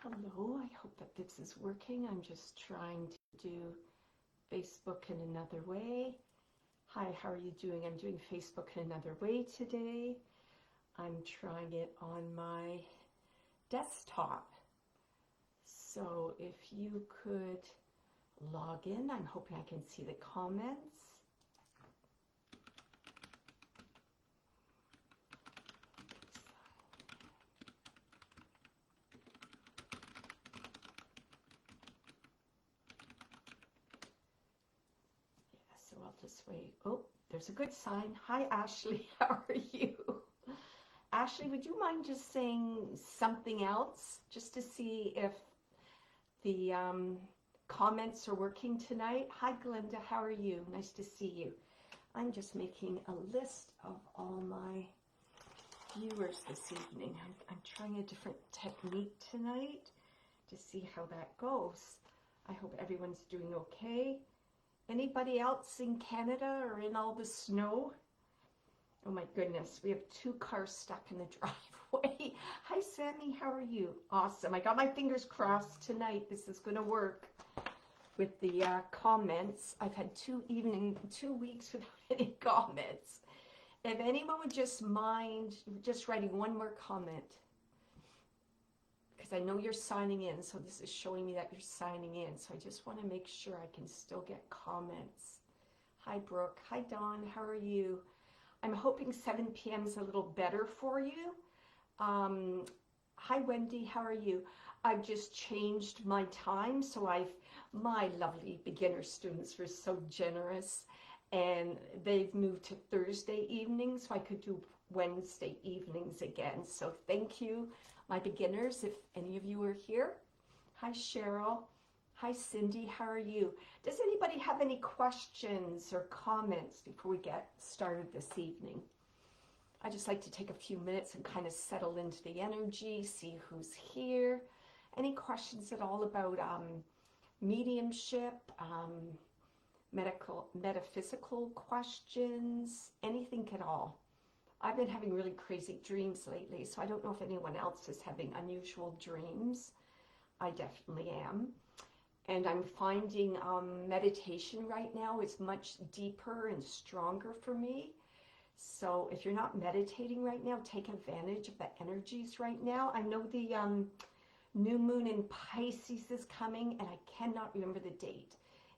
Hello, I hope that this is working. I'm just trying to do Facebook in another way. Hi, how are you doing? I'm doing Facebook in another way today. I'm trying it on my desktop. So if you could log in, I'm hoping I can see the comments. So I'll just wait. Oh, there's a good sign. Hi, Ashley. How are you? Ashley, would you mind just saying something else just to see if the comments are working tonight? Hi, Glenda. How are you? Nice to see you. I'm just making a list of all my viewers this evening. I'm trying a different technique tonight to see how that goes. I hope everyone's doing okay. Anybody else in Canada or in all the snow? Oh my goodness, we have 2 cars stuck in the driveway. Hi Sammy, how are you? Awesome. I got my fingers crossed tonight. This is going to work with the comments. I've had 2 weeks without any comments. If anyone would just mind just writing one more comment, because I know you're signing in, so this is showing me that you're signing in. So I just want to make sure I can still get comments. Hi Brooke. Hi Dawn. How are you? I'm hoping 7 p.m. is a little better for you. Hi Wendy. How are you? I've just changed my time. So my lovely beginner students were so generous, and they've moved to Thursday evenings, so I could do Wednesday evenings again. So thank you, my beginners, if any of you are here. Hi Cheryl. Hi Cindy, how are you? Does anybody have any questions or comments before we get started this evening? I just like to take a few minutes and kind of settle into the energy, see who's here. Any questions at all about mediumship, metaphysical questions, anything at all? I've been having really crazy dreams lately, so I don't know if anyone else is having unusual dreams. I definitely am. And I'm finding meditation right now is much deeper and stronger for me. So if you're not meditating right now, take advantage of the energies right now. I know the new moon in Pisces is coming, and I cannot remember the date.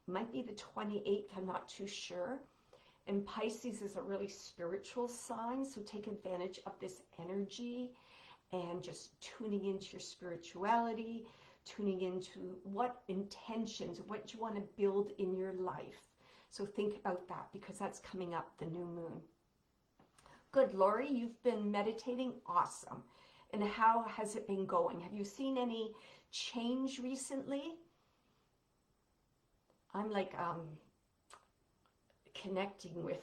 It might be the 28th, I'm not too sure. And Pisces is a really spiritual sign, so take advantage of this energy and just tuning into your spirituality, tuning into what intentions, what you want to build in your life. So think about that, because that's coming up, the new moon. Good, Lori, you've been meditating. Awesome. And how has it been going? Have you seen any change recently? I'm like connecting with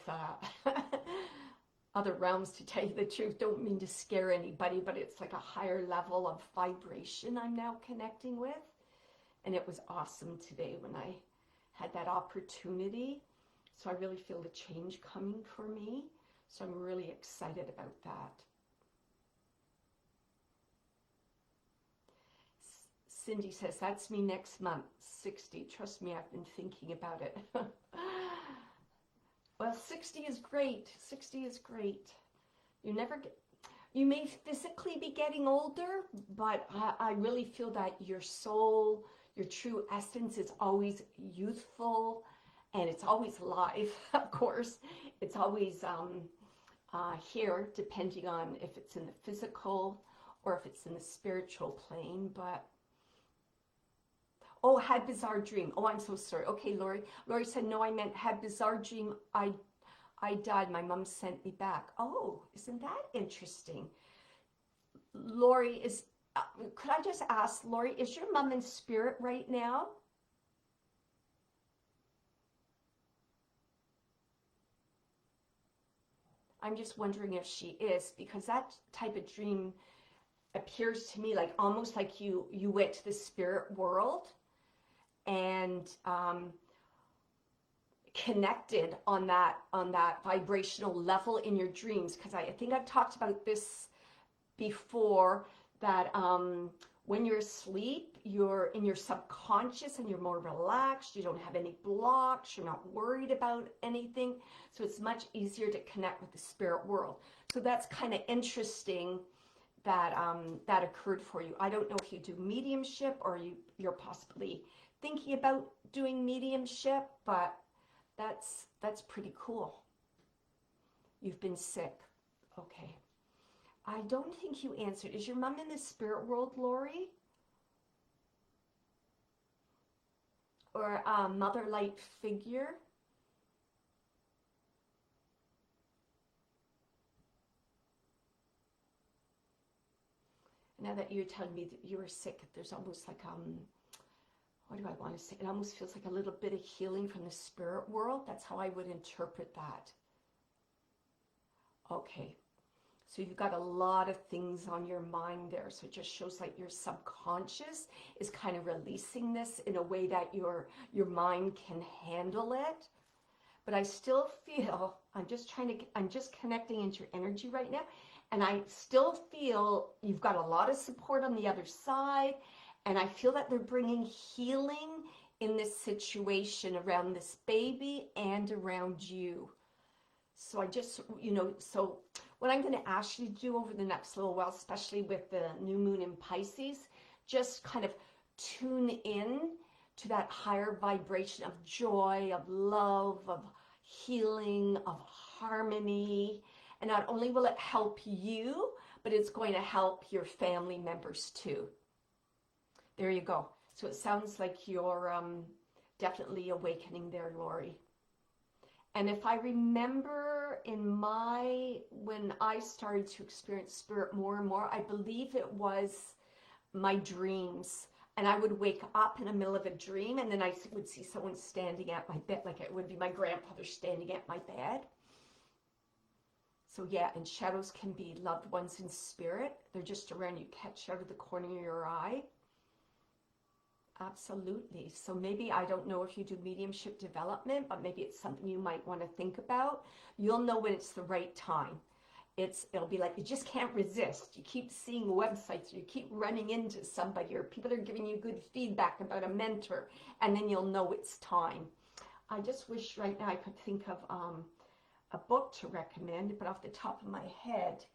other realms, to tell you the truth. Don't mean to scare anybody, but it's like a higher level of vibration I'm now connecting with. And it was awesome today when I had that opportunity. So I really feel the change coming for me. So I'm really excited about that. Cindy says, that's me next month, 60. Trust me, I've been thinking about it. Well, 60 is great. 60 is great. You may physically be getting older, but I really feel that your soul, your true essence is always youthful, and it's always alive, of course. It's always here, depending on if it's in the physical or if it's in the spiritual plane. But oh, had bizarre dream. Oh, I'm so sorry. Okay, Lori. Lori said, no, I meant had bizarre dream. I died. My mom sent me back. Oh, isn't that interesting? Lori, could I just ask, Lori, is your mom in spirit right now? I'm just wondering if she is, because that type of dream appears to me like almost like you went to the spirit world and connected on that vibrational level in your dreams. Because I think I've talked about this before, that When you're asleep, you're in your subconscious and you're more relaxed. You don't have any blocks. You're not worried about anything. So it's much easier to connect with the spirit world. So that's kind of interesting that that occurred for you. I don't know if you do mediumship or you're possibly thinking about doing mediumship, but that's pretty cool. You've been sick. Okay. I don't think you answered. Is your mom in the spirit world, Lori? Or a mother light figure? Now that you're telling me that you were sick, there's almost like, what do I want to say? It almost feels like a little bit of healing from the spirit world. That's how I would interpret that. Okay. So you've got a lot of things on your mind there. So it just shows like your subconscious is kind of releasing this in a way that your mind can handle it. But I still feel, I'm just connecting into your energy right now. And I still feel you've got a lot of support on the other side. And I feel that they're bringing healing in this situation around this baby and around you. So I just, so what I'm going to ask you to do over the next little while, especially with the new moon in Pisces, just kind of tune in to that higher vibration of joy, of love, of healing, of harmony. And not only will it help you, but it's going to help your family members too. There you go. So it sounds like you're definitely awakening there, Lori. And if I remember when I started to experience spirit more and more, I believe it was my dreams. And I would wake up in the middle of a dream and then I would see someone standing at my bed, like it would be my grandfather standing at my bed. So yeah, and shadows can be loved ones in spirit. They're just around you, catch out of the corner of your eye. Absolutely. So maybe, I don't know if you do mediumship development, but maybe it's something you might want to think about. You'll know when it's the right time. It'll be like you just can't resist. You keep seeing websites, you keep running into somebody, or people are giving you good feedback about a mentor, and then you'll know it's time. I just wish right now I could think of a book to recommend, but off the top of my head,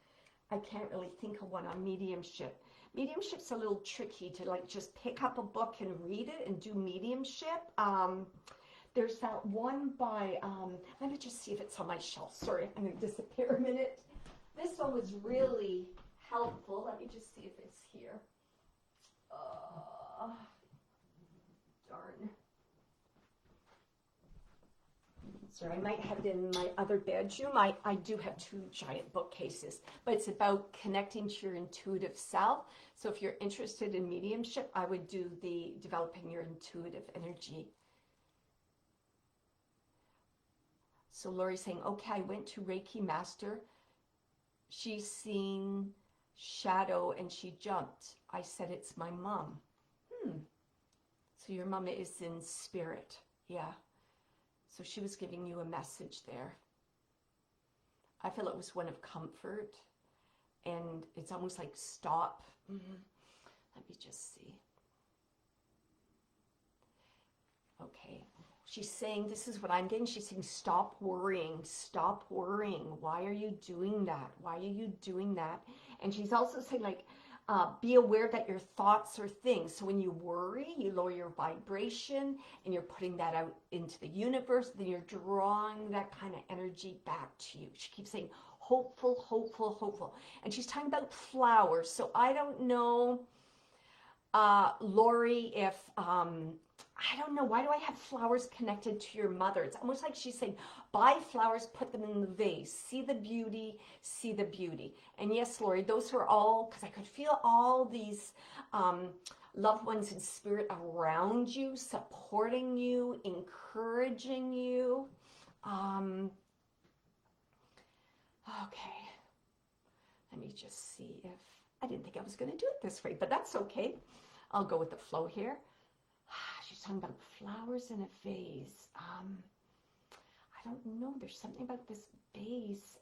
I can't really think of one on mediumship. Mediumship's a little tricky to like just pick up a book and read it and do mediumship. There's that one by, let me just see if it's on my shelf. Sorry, I'm going to disappear a minute. This one was really helpful. Let me just see if it's here. Darn. Sorry, I might have it in my other bedroom. I do have 2 giant bookcases, but it's about connecting to your intuitive self. So if you're interested in mediumship, I would do the developing your intuitive energy. So Lori's saying, okay, I went to Reiki Master. She's seen shadow and she jumped. I said, it's my mom. So your mama is in spirit. Yeah. So she was giving you a message there. I feel it was one of comfort. And it's almost like stop. Let me just see. Okay. She's saying, this is what I'm getting. She's saying, stop worrying. Stop worrying. Why are you doing that? Why are you doing that? And she's also saying, like, be aware that your thoughts are things. So when you worry, you lower your vibration and you're putting that out into the universe. Then you're drawing that kind of energy back to you. She keeps saying, hopeful, hopeful, hopeful. And she's talking about flowers. So I don't know, Lori, if, I don't know, why do I have flowers connected to your mother? It's almost like she's saying, buy flowers, put them in the vase, see the beauty, see the beauty. And yes, Lori, those are all, because I could feel all these loved ones in spirit around you, supporting you, encouraging you. Okay, let me just see if, I didn't think I was going to do it this way, but that's okay. I'll go with the flow here. She's talking about flowers in a vase. I don't know. There's something about this vase.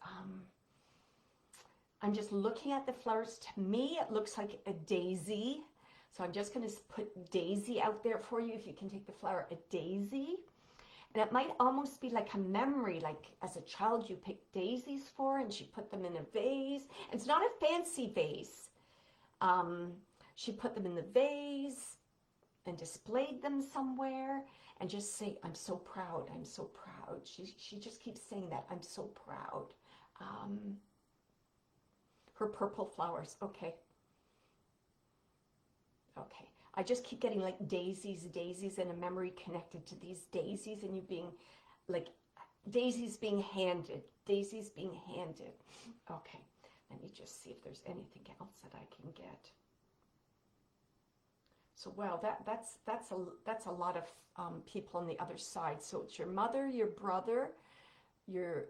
I'm just looking at the flowers. To me, it looks like a daisy. So I'm just going to put daisy out there for you. If you can take the flower, a daisy. And it might almost be like a memory, like as a child you picked daisies for and she put them in a vase. And it's not a fancy vase. She put them in the vase and displayed them somewhere and just say, I'm so proud, I'm so proud. She just keeps saying that, I'm so proud. Her purple flowers, okay. Okay, I just keep getting like daisies and a memory connected to these daisies and you being like, daisies being handed. Okay, let me just see if there's anything else that I can get. So wow, that's a lot of people on the other side. So it's your mother, your brother, your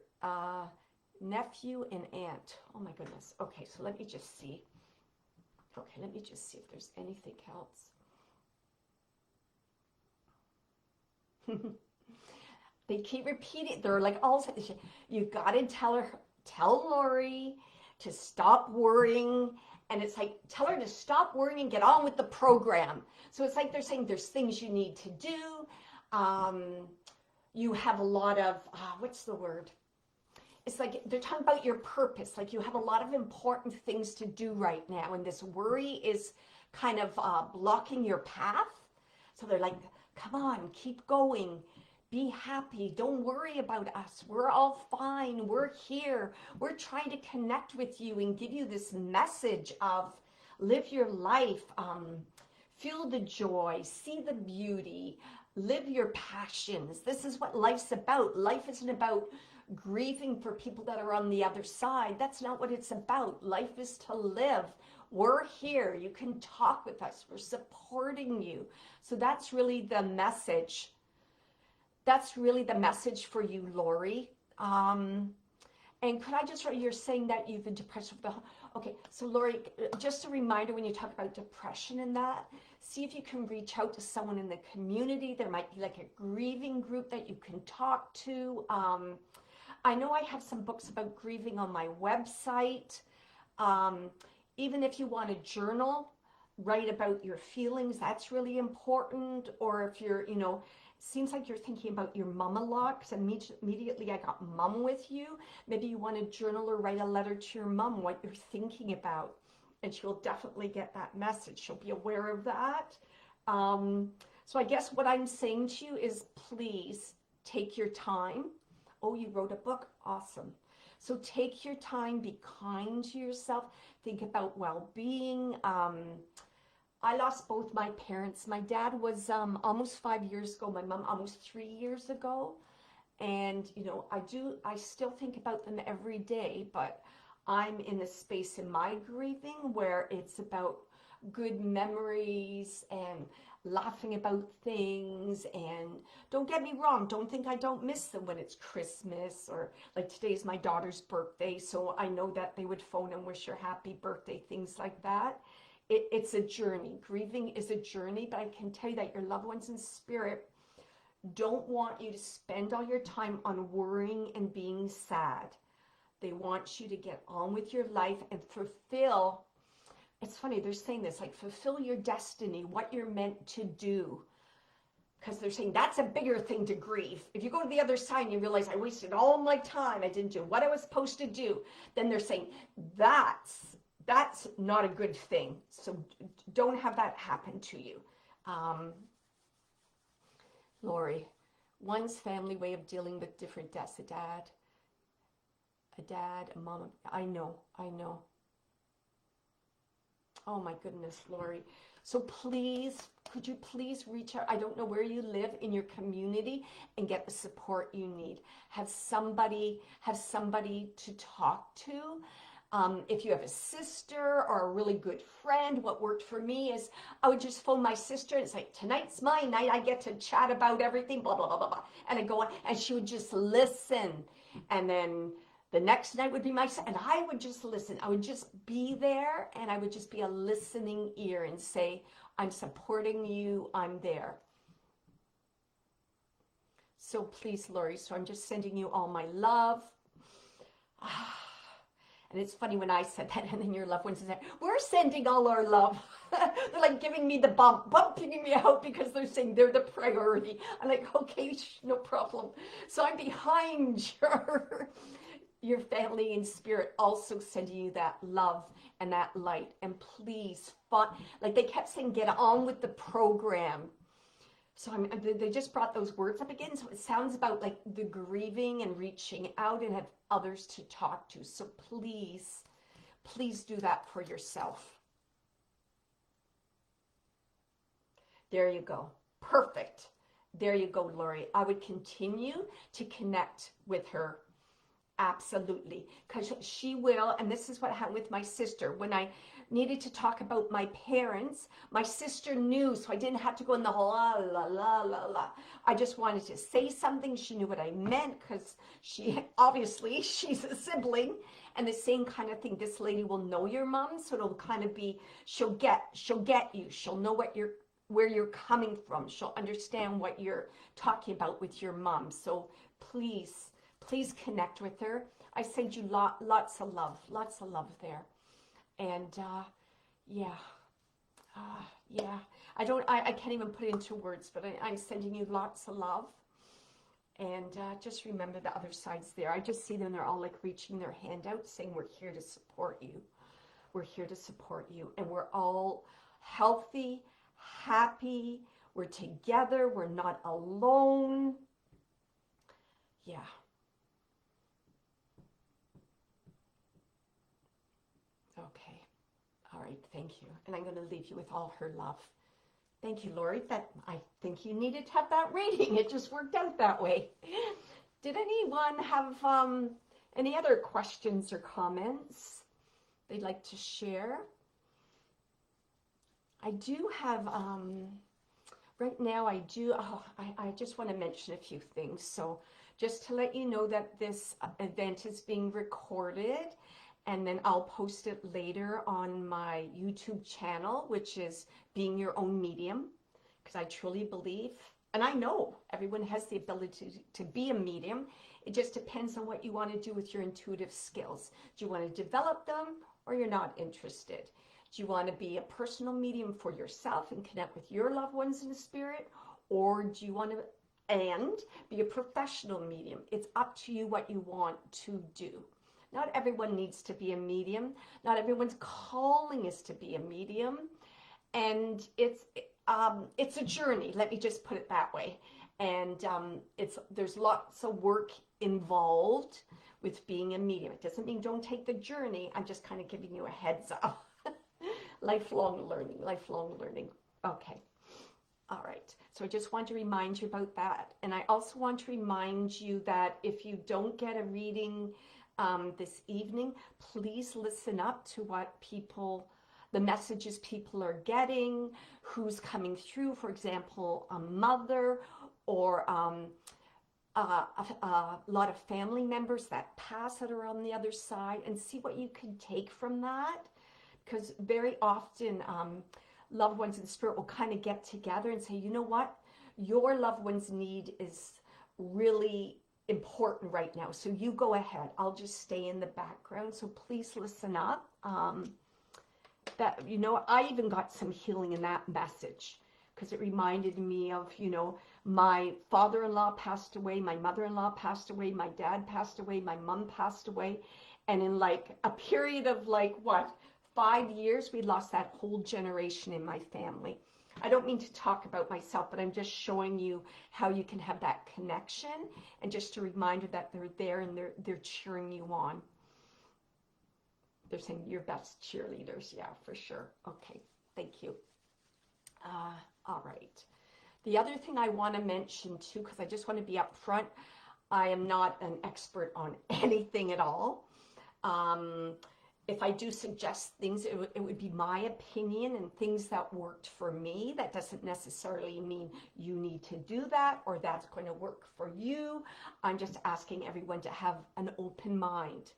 nephew, and aunt. Oh my goodness. Okay, so let me just see. Okay, let me just see if there's anything else. They keep repeating. They're like, all you've got to tell Lori to stop worrying. And it's like, tell her to stop worrying and get on with the program. So it's like they're saying there's things you need to do. You have a lot of, what's the word? It's like they're talking about your purpose. Like you have a lot of important things to do right now. And this worry is kind of blocking your path. So they're like, come on, keep going. Be happy. Don't worry about us. We're all fine. We're here. We're trying to connect with you and give you this message of live your life. Feel the joy. See the beauty. Live your passions. This is what life's about. Life isn't about grieving for people that are on the other side. That's not what it's about. Life is to live. We're here. You can talk with us. We're supporting you. So that's really the message. That's really the message for you, Lori. And could I just, you're saying that you've been depressed with the, okay, so Lori, just a reminder when you talk about depression and that, see if you can reach out to someone in the community. There might be like a grieving group that you can talk to. I know I have some books about grieving on my website. Even if you want to journal, write about your feelings, that's really important. Or if you're, seems like you're thinking about your mom a lot, because immediately I got mom with you. Maybe you want to journal or write a letter to your mom, what you're thinking about, and she'll definitely get that message. She'll be aware of that. So I guess what I'm saying to you is please take your time. Oh, you wrote a book? Awesome. So take your time, be kind to yourself, think about well-being. I lost both my parents. My dad was almost 5 years ago, my mom almost 3 years ago. And, I still think about them every day, but I'm in a space in my grieving where it's about good memories and laughing about things. And don't get me wrong, don't think I don't miss them when it's Christmas, or like today's my daughter's birthday, so I know that they would phone and wish her happy birthday, things like that. It's a journey. Grieving is a journey, but I can tell you that your loved ones in spirit don't want you to spend all your time on worrying and being sad. They want you to get on with your life and fulfill. It's funny, they're saying this, like fulfill your destiny, what you're meant to do. Because they're saying that's a bigger thing to grieve. If you go to the other side and you realize I wasted all my time, I didn't do what I was supposed to do, then they're saying that's not a good thing. So don't have that happen to you. Lori, one's family way of dealing with different deaths, a dad, a mom. I know. Oh my goodness, Lori. So please, could you please reach out? I don't know where you live in your community and get the support you need. Have somebody to talk to. If you have a sister or a really good friend, what worked for me is I would just phone my sister and it's like, tonight's my night. I get to chat about everything, blah, blah, blah, blah, blah. And I go on and she would just listen. And then the next night would be my son, and I would just listen. I would just be there, and I would just be a listening ear and say, I'm supporting you, I'm there. So please, Lori, so I'm just sending you all my love. And it's funny when I said that, and then your loved ones said, we're sending all our love. They're like giving me the bumping me out because they're saying they're the priority. I'm like, okay, no problem. So I'm behind your family in spirit, also sending you that love and that light. And please, like they kept saying, get on with the program. So they just brought those words up again. So it sounds about like the grieving and reaching out and have others to talk to. So please, please do that for yourself. There you go. Perfect. There you go, Lori. I would continue to connect with her. Absolutely. Because she will, and this is what happened with my sister. When I needed to talk about my parents, my sister knew, so I didn't have to go in the whole la, la, la, la. I just wanted to say something. She knew what I meant because obviously, she's a sibling. And the same kind of thing, this lady will know your mom, so it'll kind of be, she'll get you. She'll know where you're coming from. She'll understand what you're talking about with your mom. So please connect with her. I send you lots of love there. And yeah, I can't even put it into words, but I'm sending you lots of love. And just remember the other side's there. I just see them, they're all like reaching their hand out saying, we're here to support you. We're here to support you. And we're all healthy, happy, we're together, we're not alone. Yeah. Okay. All right, thank you. And I'm going to leave you with all her love. Thank you, Lori. I think you needed to have that reading. It just worked out that way. Did anyone have any other questions or comments they'd like to share? I do have, right now I just want to mention a few things. So just to let you know that this event is being recorded, and then I'll post it later on my YouTube channel, which is Being Your Own Medium, because I truly believe, and I know everyone has the ability to be a medium. It just depends on what you want to do with your intuitive skills. Do you want to develop them, or you're not interested? Do you want to be a personal medium for yourself and connect with your loved ones in the spirit, or do you want to be a professional medium? It's up to you what you want to do. Not everyone needs to be a medium. Not everyone's calling is to be a medium. And it's a journey. Let me just put it that way. And there's lots of work involved with being a medium. It doesn't mean don't take the journey. I'm just kind of giving you a heads up. Lifelong learning. Okay. All right. So I just want to remind you about that. And I also want to remind you that if you don't get a reading this evening, please listen up to what the messages people are getting, who's coming through. For example, a mother or a lot of family members that pass that are on the other side, and see what you can take from that. Because very often loved ones in spirit will kind of get together and say, you know what, your loved one's need is really important right now, so you go ahead, I'll just stay in the background. So please listen up. That, you know, I even got some healing in that message, because it reminded me of, you know, my father-in-law passed away, my mother-in-law passed away, my dad passed away, my mom passed away, and in like a period of like 5 years, we lost that whole generation in my family. I don't mean to talk about myself, but I'm just showing you how you can have that connection, and just a reminder that they're there and they're cheering you on. They're saying you're best cheerleaders. Yeah, for sure. Okay, thank you. All right. The other thing I want to mention too, because I just want to be upfront, I am not an expert on anything at all. If I do suggest things, it would be my opinion and things that worked for me. That doesn't necessarily mean you need to do that or that's going to work for you. I'm just asking everyone to have an open mind.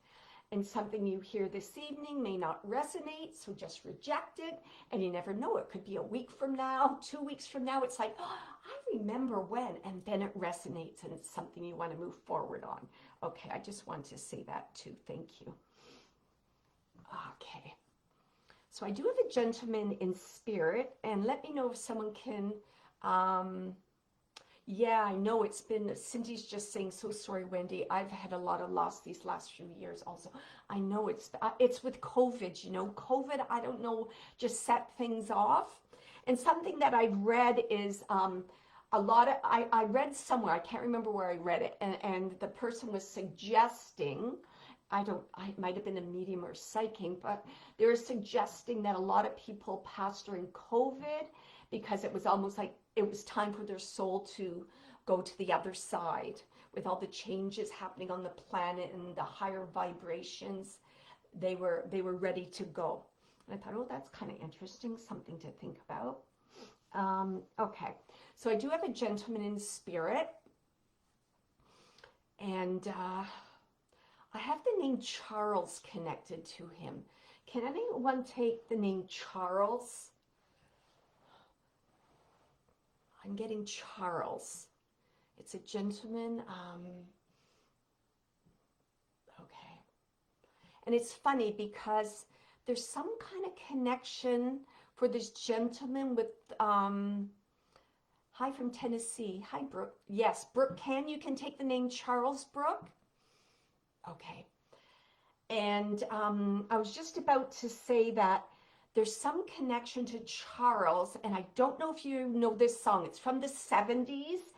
And something you hear this evening may not resonate, so just reject it. And you never know, it could be a week from now, 2 weeks from now. It's like, oh, I remember when, and then it resonates and it's something you want to move forward on. Okay, I just want to say that too. Thank you. Okay, So I do have a gentleman in spirit, and let me know if someone can, yeah, I know it's been, Cindy's just saying, so sorry, Wendy. I've had a lot of loss these last few years also. I know it's with COVID, you know, COVID, I don't know, just set things off. And something that I've read is I read somewhere, I can't remember where I read it, and the person was suggesting, it might have been a medium or psychic, but they were suggesting that a lot of people passed during COVID because it was almost like it was time for their soul to go to the other side with all the changes happening on the planet and the higher vibrations. They were ready to go. And I thought, oh, that's kind of interesting, something to think about. Okay, so I do have a gentleman in spirit, and I have the name Charles connected to him. Can anyone take the name Charles? I'm getting Charles. It's a gentleman. Okay. And it's funny because there's some kind of connection for this gentleman with, hi from Tennessee. Hi, Brooke. Yes, Brooke, you can take the name Charles, Brooke? Okay. And I was just about to say that there's some connection to Charles, and I don't know if you know this song. It's from the 70s,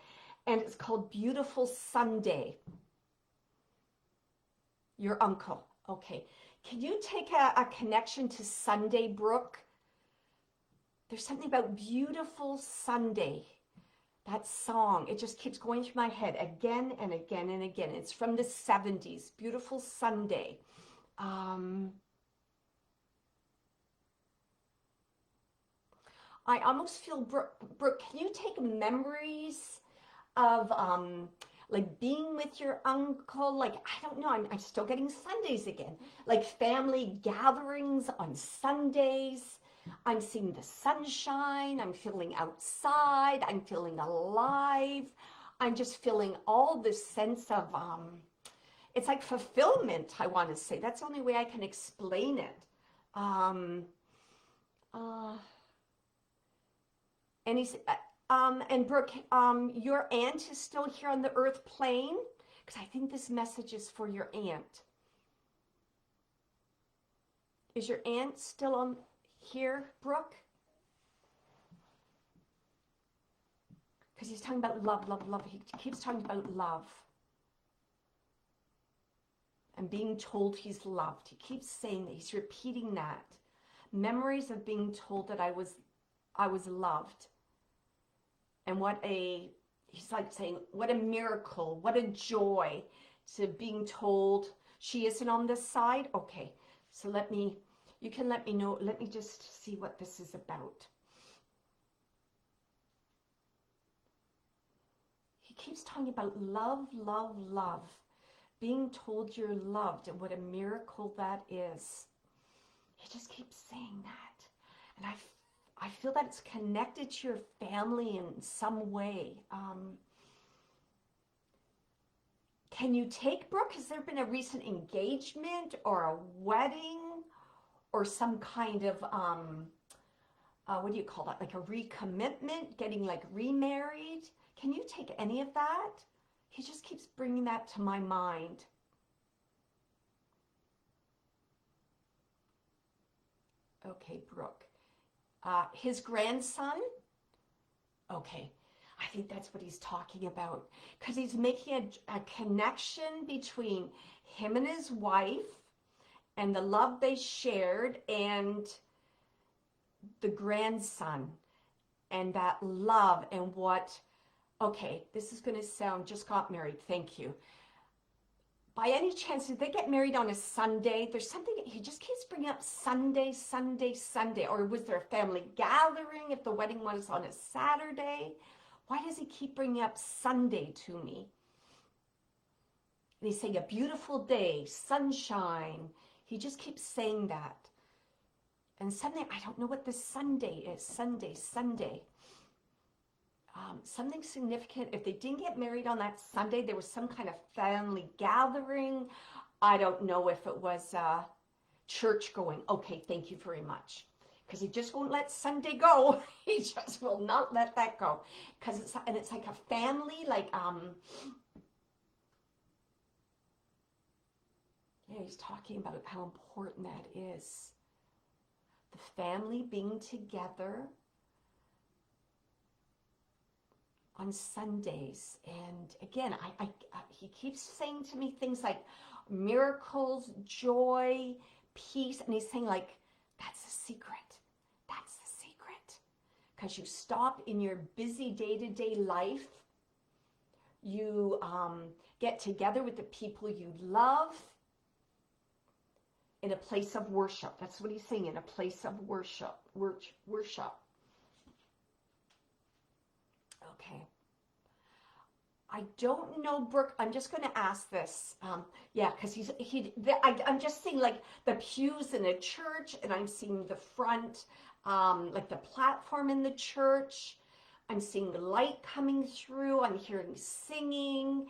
and it's called Beautiful Sunday. Your uncle. Okay. Can you take a connection to Sunday, Brooke? There's something about Beautiful Sunday. That song, it just keeps going through my head again and again and again. It's from the 70s, Beautiful Sunday. I almost feel, Brooke, can you take memories of like being with your uncle? Like, I don't know, I'm still getting Sundays again. Like family gatherings on Sundays. I'm seeing the sunshine. I'm feeling outside. I'm feeling alive. I'm just feeling all this sense of, it's like fulfillment, I want to say. That's the only way I can explain it. And Brooke, your aunt is still here on the earth plane? Because I think this message is for your aunt. Is your aunt still on here, Brooke? Because he's talking about love, love, love. He keeps talking about love. And being told he's loved. He keeps saying that. He's repeating that. Memories of being told that I was loved. And he's like saying, what a miracle, what a joy to being told she isn't on this side. Okay, so you can let me know. Let me just see what this is about. He keeps talking about love, love, love. Being told you're loved and what a miracle that is. He just keeps saying that. And I feel that it's connected to your family in some way. Can you take, Brooke? Has there been a recent engagement or a wedding or some kind of, what do you call that? Like a recommitment, getting like remarried? Can you take any of that? He just keeps bringing that to my mind. Okay, Brooke. His grandson? Okay, I think that's what he's talking about. Because he's making a connection between him and his wife and the love they shared and the grandson and that love and what, okay, this is going to sound, just got married, thank you. By any chance, did they get married on a Sunday? There's something, he just keeps bringing up Sunday, Sunday, Sunday. Or was there a family gathering if the wedding was on a Saturday? Why does he keep bringing up Sunday to me? And he's saying a beautiful day, sunshine. He just keeps saying that. And Sunday, I don't know what this Sunday is. Sunday. Something significant. If they didn't get married on that Sunday, there was some kind of family gathering. I don't know if it was church going. Okay, thank you very much. Because he just won't let Sunday go. He just will not let that go. Because it's like a family, like, yeah, he's talking about how important that is. The family being together on Sundays. And again, he keeps saying to me things like miracles, joy, peace. And he's saying, like, that's the secret. That's the secret. Because you stop in your busy day-to-day life. You get together with the people you love in a place of worship. That's what he's saying, in a place of worship. Worship. Okay. I don't know, Brooke. I'm just going to ask this. Yeah, because I'm just seeing like the pews in a church, and I'm seeing the front, like the platform in the church. I'm seeing the light coming through. I'm hearing singing,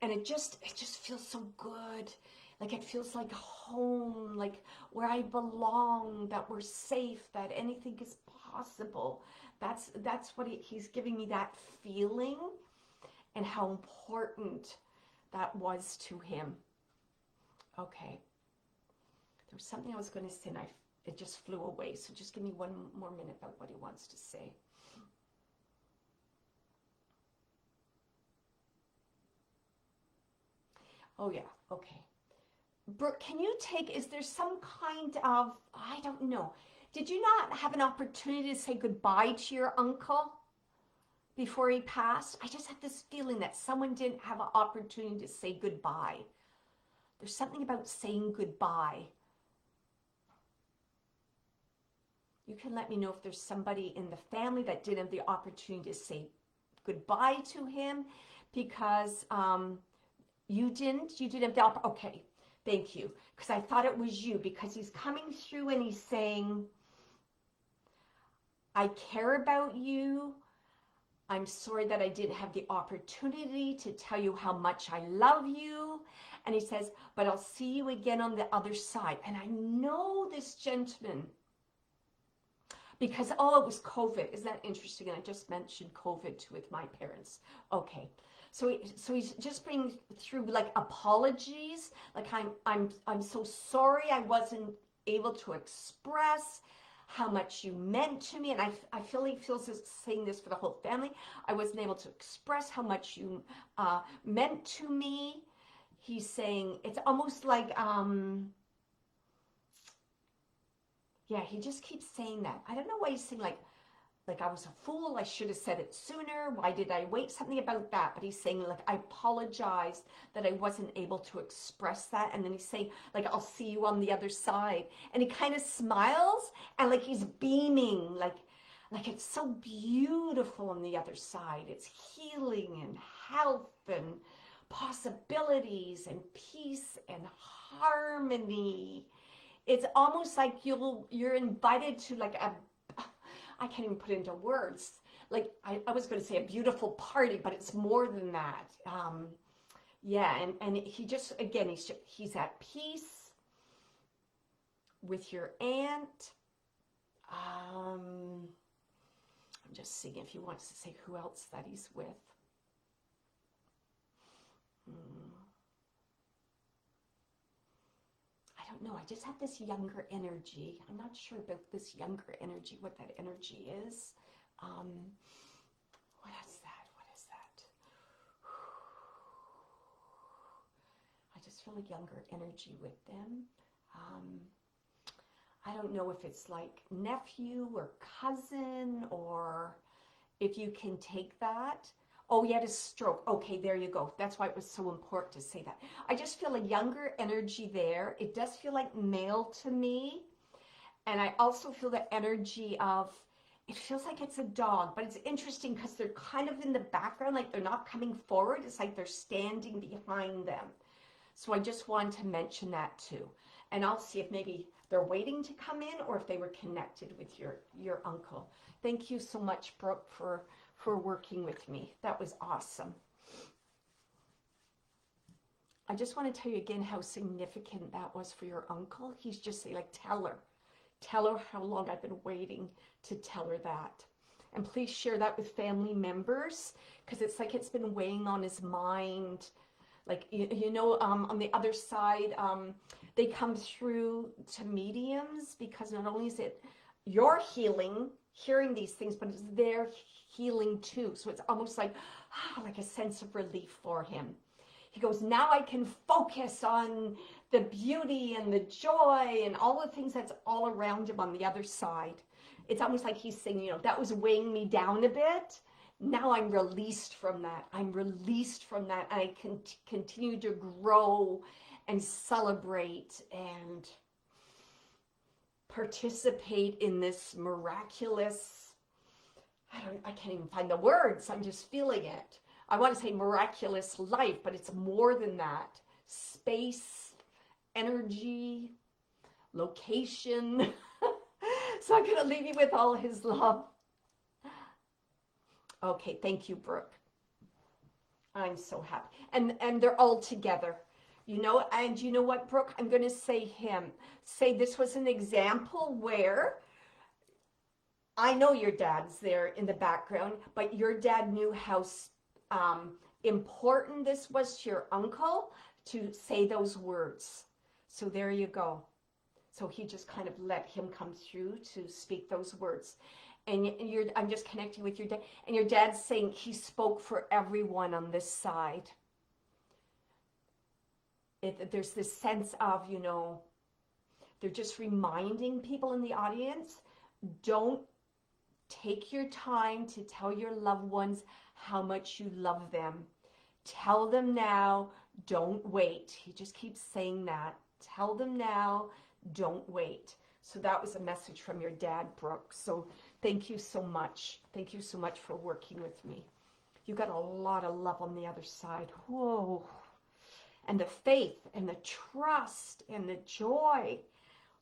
and it just feels so good. Like it feels like home, like where I belong, that we're safe, that anything is possible. That's what he's giving me, that feeling, and how important that was to him. Okay. There was something I was going to say, and it just flew away. So just give me one more minute about what he wants to say. Oh, yeah. Okay. Brooke, can you is there some kind of, I don't know, did you not have an opportunity to say goodbye to your uncle before he passed? I just had this feeling that someone didn't have an opportunity to say goodbye. There's something about saying goodbye. You can let me know if there's somebody in the family that didn't have the opportunity to say goodbye to him, because you didn't have the opportunity. Okay. Thank you, because I thought it was you, because he's coming through and he's saying, I care about you. I'm sorry that I didn't have the opportunity to tell you how much I love you. And he says, but I'll see you again on the other side. And I know this gentleman because, oh, it was COVID. Isn't that interesting? And I just mentioned COVID too with my parents. Okay. So he's just bringing through like apologies, like I'm so sorry I wasn't able to express how much you meant to me, and I feel he feels saying this for the whole family. I wasn't able to express how much you meant to me. He's saying it's almost like yeah, he just keeps saying that. I don't know why he's saying like I was a fool, I should have said it sooner, why did I wait, something about that. But he's saying like I apologize that I wasn't able to express that. And then he's saying like I'll see you on the other side, and he kind of smiles and like he's beaming, like it's so beautiful on the other side. It's healing and health and possibilities and peace and harmony. It's almost like you're invited to like I can't even put into words. Like I was going to say a beautiful party, but it's more than that. Yeah, and he just, again, he's at peace with your aunt. I'm just seeing if he wants to say who else that he's with. I don't know. I just have this younger energy. I'm not sure about this younger energy, what that energy is. What is that? What is that? I just feel a younger energy with them. I don't know if it's like nephew or cousin, or if you can take that. Oh, he had a stroke. Okay, there you go. That's why it was so important to say that. I just feel a younger energy there. It does feel like male to me. And I also feel the energy of, it feels like it's a dog, but it's interesting because they're kind of in the background, like they're not coming forward. It's like they're standing behind them. So I just wanted to mention that too. And I'll see if maybe they're waiting to come in or if they were connected with your uncle. Thank you so much, Brooke, for working with me. That was awesome. I just want to tell you again how significant that was for your uncle. He's just saying, like, tell her how long I've been waiting to tell her that. And please share that with family members, because it's like it's been weighing on his mind. Like, on the other side, they come through to mediums, because not only is it your healing, hearing these things, but it's their healing too. So it's almost like a sense of relief for him. He goes, now I can focus on the beauty and the joy and all the things that's all around him on the other side. It's almost like he's saying, that was weighing me down a bit. Now I'm released from that. I'm released from that. And I can continue to grow and celebrate and participate in this miraculous, I can't even find the words. I'm just feeling it. I want to say miraculous life, but it's more than that. Space, energy, location. So I'm going to leave you with all his love. Okay, thank you, Brooke. I'm so happy. And they're all together. And you know what, Brooke? I'm going to say him. Say this was an example where I know your dad's there in the background, but your dad knew how important this was to your uncle to say those words. So there you go. So he just kind of let him come through to speak those words. And I'm just connecting with your dad. And your dad's saying he spoke for everyone on this side. There's this sense of, they're just reminding people in the audience, don't take your time to tell your loved ones how much you love them. Tell them now, don't wait. He just keeps saying that. Tell them now, don't wait. So that was a message from your dad, Brooke. So thank you so much. Thank you so much for working with me. You got a lot of love on the other side. Whoa. And the faith and the trust and the joy.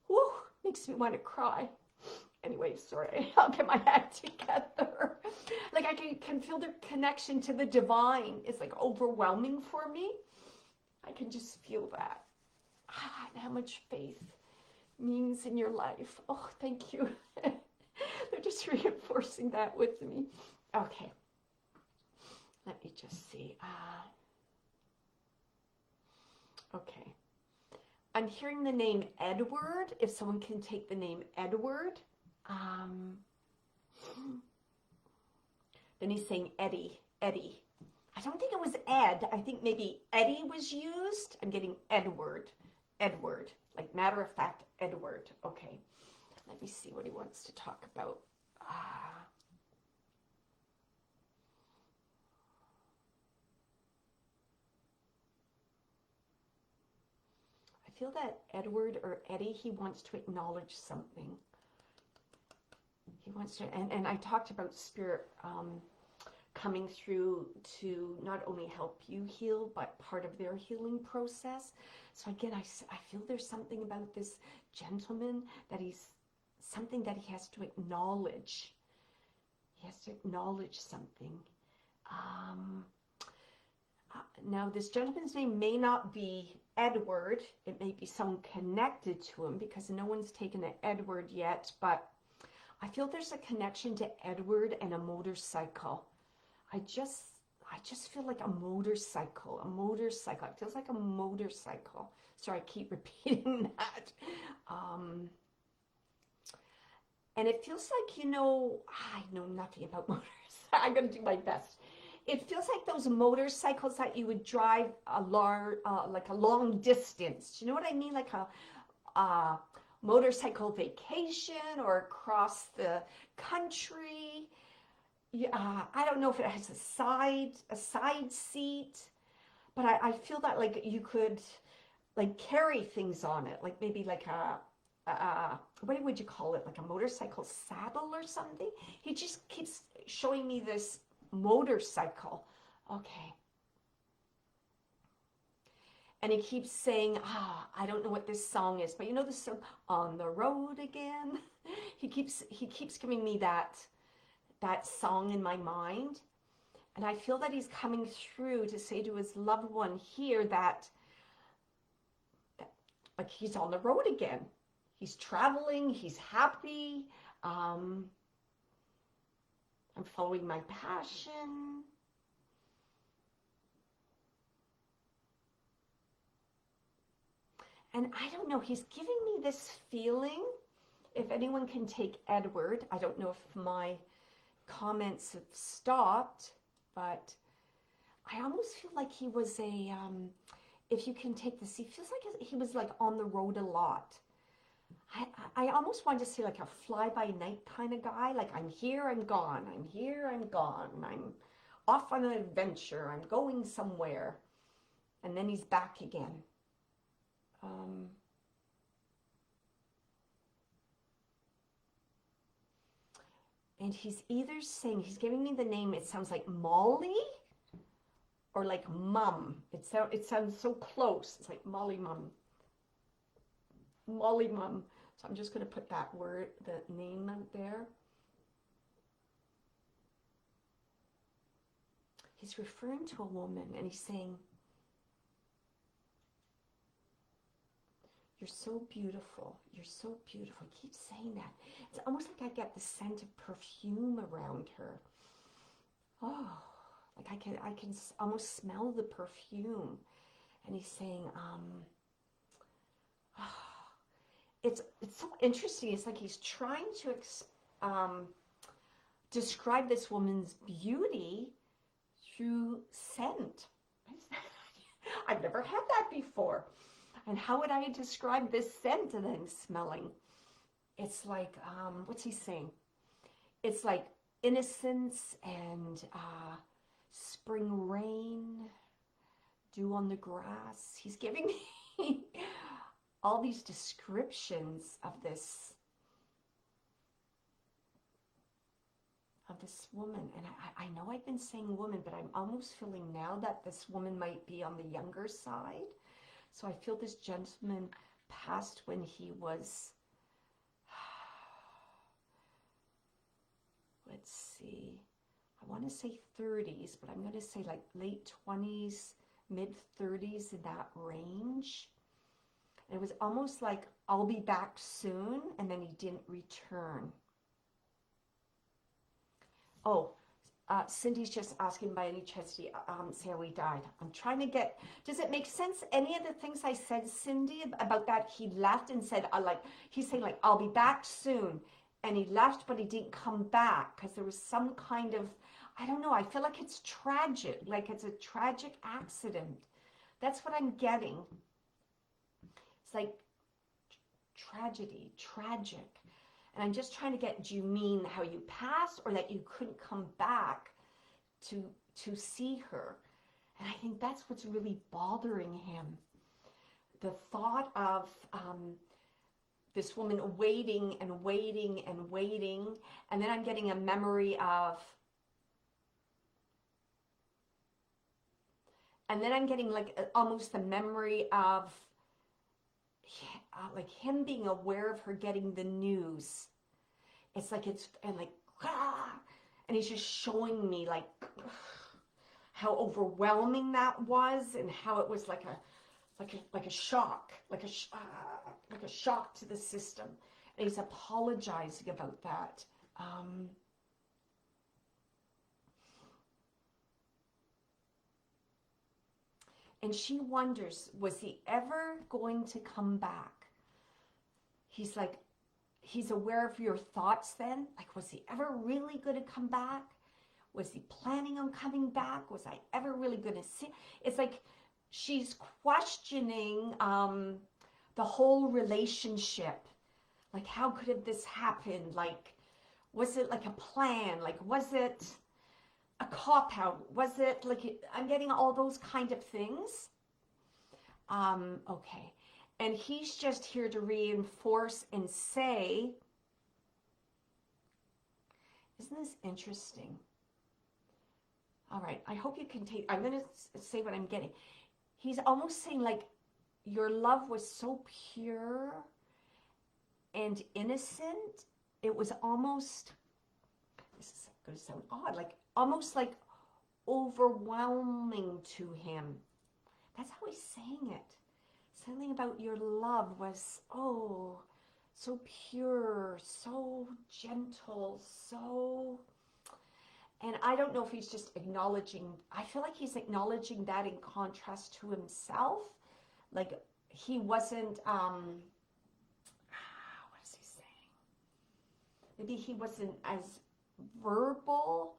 Whew, makes me want to cry. Anyway, sorry, I'll get my act together. Like I can feel the connection to the divine. It's like overwhelming for me. I can just feel that. And how much faith means in your life. Oh, thank you. They're just reinforcing that with me. Okay. Let me just see. Okay. I'm hearing the name Edward. If someone can take the name Edward. Then he's saying Eddie. I don't think it was Ed. I think maybe Eddie was used. I'm getting Edward. Like matter of fact, Edward. Okay. Let me see what he wants to talk about. I feel that Edward or Eddie, he wants to acknowledge something. He wants to, and I talked about spirit coming through to not only help you heal, but part of their healing process. So again, I feel there's something about this gentleman that something that he has to acknowledge. He has to acknowledge something. Now, this gentleman's name may not be Edward. It may be someone connected to him because no one's taken an Edward yet, but I feel there's a connection to Edward and a motorcycle. I just feel like a motorcycle. It feels like a motorcycle. Sorry, I keep repeating that. And it feels like, I know nothing about motors. I'm going to do my best. It feels like those motorcycles that you would drive like a long distance. Do you know what I mean? Like a motorcycle vacation or across the country. I don't know if it has a side seat, but I feel that like you could like carry things on it, like maybe like what would you call it? Like a motorcycle saddle or something. He just keeps showing me this motorcycle. Okay. And he keeps saying, I don't know what this song is, but you know the song, On the Road Again? He keeps giving me that song in my mind. And I feel that he's coming through to say to his loved one here that like he's on the road again. He's traveling, he's happy. I'm following my passion. And I don't know, he's giving me this feeling, if anyone can take Edward, I don't know if my comments have stopped, but I almost feel like he was a, if you can take this, he feels like he was like on the road a lot. I almost want to say like a fly-by-night kind of guy, like I'm here, I'm gone, I'm here, I'm gone, I'm off on an adventure, I'm going somewhere, and then he's back again. And he's either saying, he's giving me the name, it sounds like Molly, or like Mum. It sounds so close. It's like Molly Mum. Molly Mum. So I'm just going to put that word, the name out there. He's referring to a woman and he's saying, you're so beautiful. You're so beautiful. He keeps saying that. It's almost like I get the scent of perfume around her. Oh, like I can almost smell the perfume. And he's saying, it's so interesting. It's like he's trying to describe this woman's beauty through scent. I've never had that before. And how would I describe this scent that I'm smelling? It's like, what's he saying? It's like innocence and spring rain, dew on the grass. He's giving me all these descriptions of this woman. And I know I've been saying woman, but I'm almost feeling now that this woman might be on the younger side. So I feel this gentleman passed when he was, let's see, I want to say 30s, but I'm going to say like late 20s, mid 30s, in that range. And it was almost like, I'll be back soon, and then he didn't return. Oh, Cindy's just asking, by any chance, Sally died. I'm trying to get, does it make sense? Any of the things I said, Cindy, about that he left and said, he's saying like, I'll be back soon. And he left, but he didn't come back because there was some kind of, I don't know, I feel like it's tragic, like it's a tragic accident. That's what I'm getting. It's like tragedy, tragic. And I'm just trying to get, do you mean how you passed or that you couldn't come back to see her? And I think that's what's really bothering him. The thought of this woman waiting and waiting and waiting. And then I'm getting a memory of, and then I'm getting like almost the memory of like him being aware of her getting the news. It's like and like, and he's just showing me like how overwhelming that was, and how it was like a shock, like a shock to the system. And he's apologizing about that. And she wonders, was he ever going to come back? He's like, he's aware of your thoughts then? Like, was he ever really going to come back? Was he planning on coming back? Was I ever really going to see? It's like she's questioning the whole relationship. Like, how could have this happened? Like, was it like a plan? Like, was it a cop-out? Was it like, I'm getting all those kind of things. Okay. And he's just here to reinforce and say, isn't this interesting? All right, I hope you can take, I'm going to say what I'm getting. He's almost saying like, your love was so pure and innocent. It was almost, this is going to sound odd, like almost like overwhelming to him. That's how he's saying it. It's Something about your love was, oh, so pure, so gentle, so... And I don't know if he's just acknowledging, I feel like he's acknowledging that in contrast to himself. Like he wasn't, what is he saying? Maybe he wasn't as verbal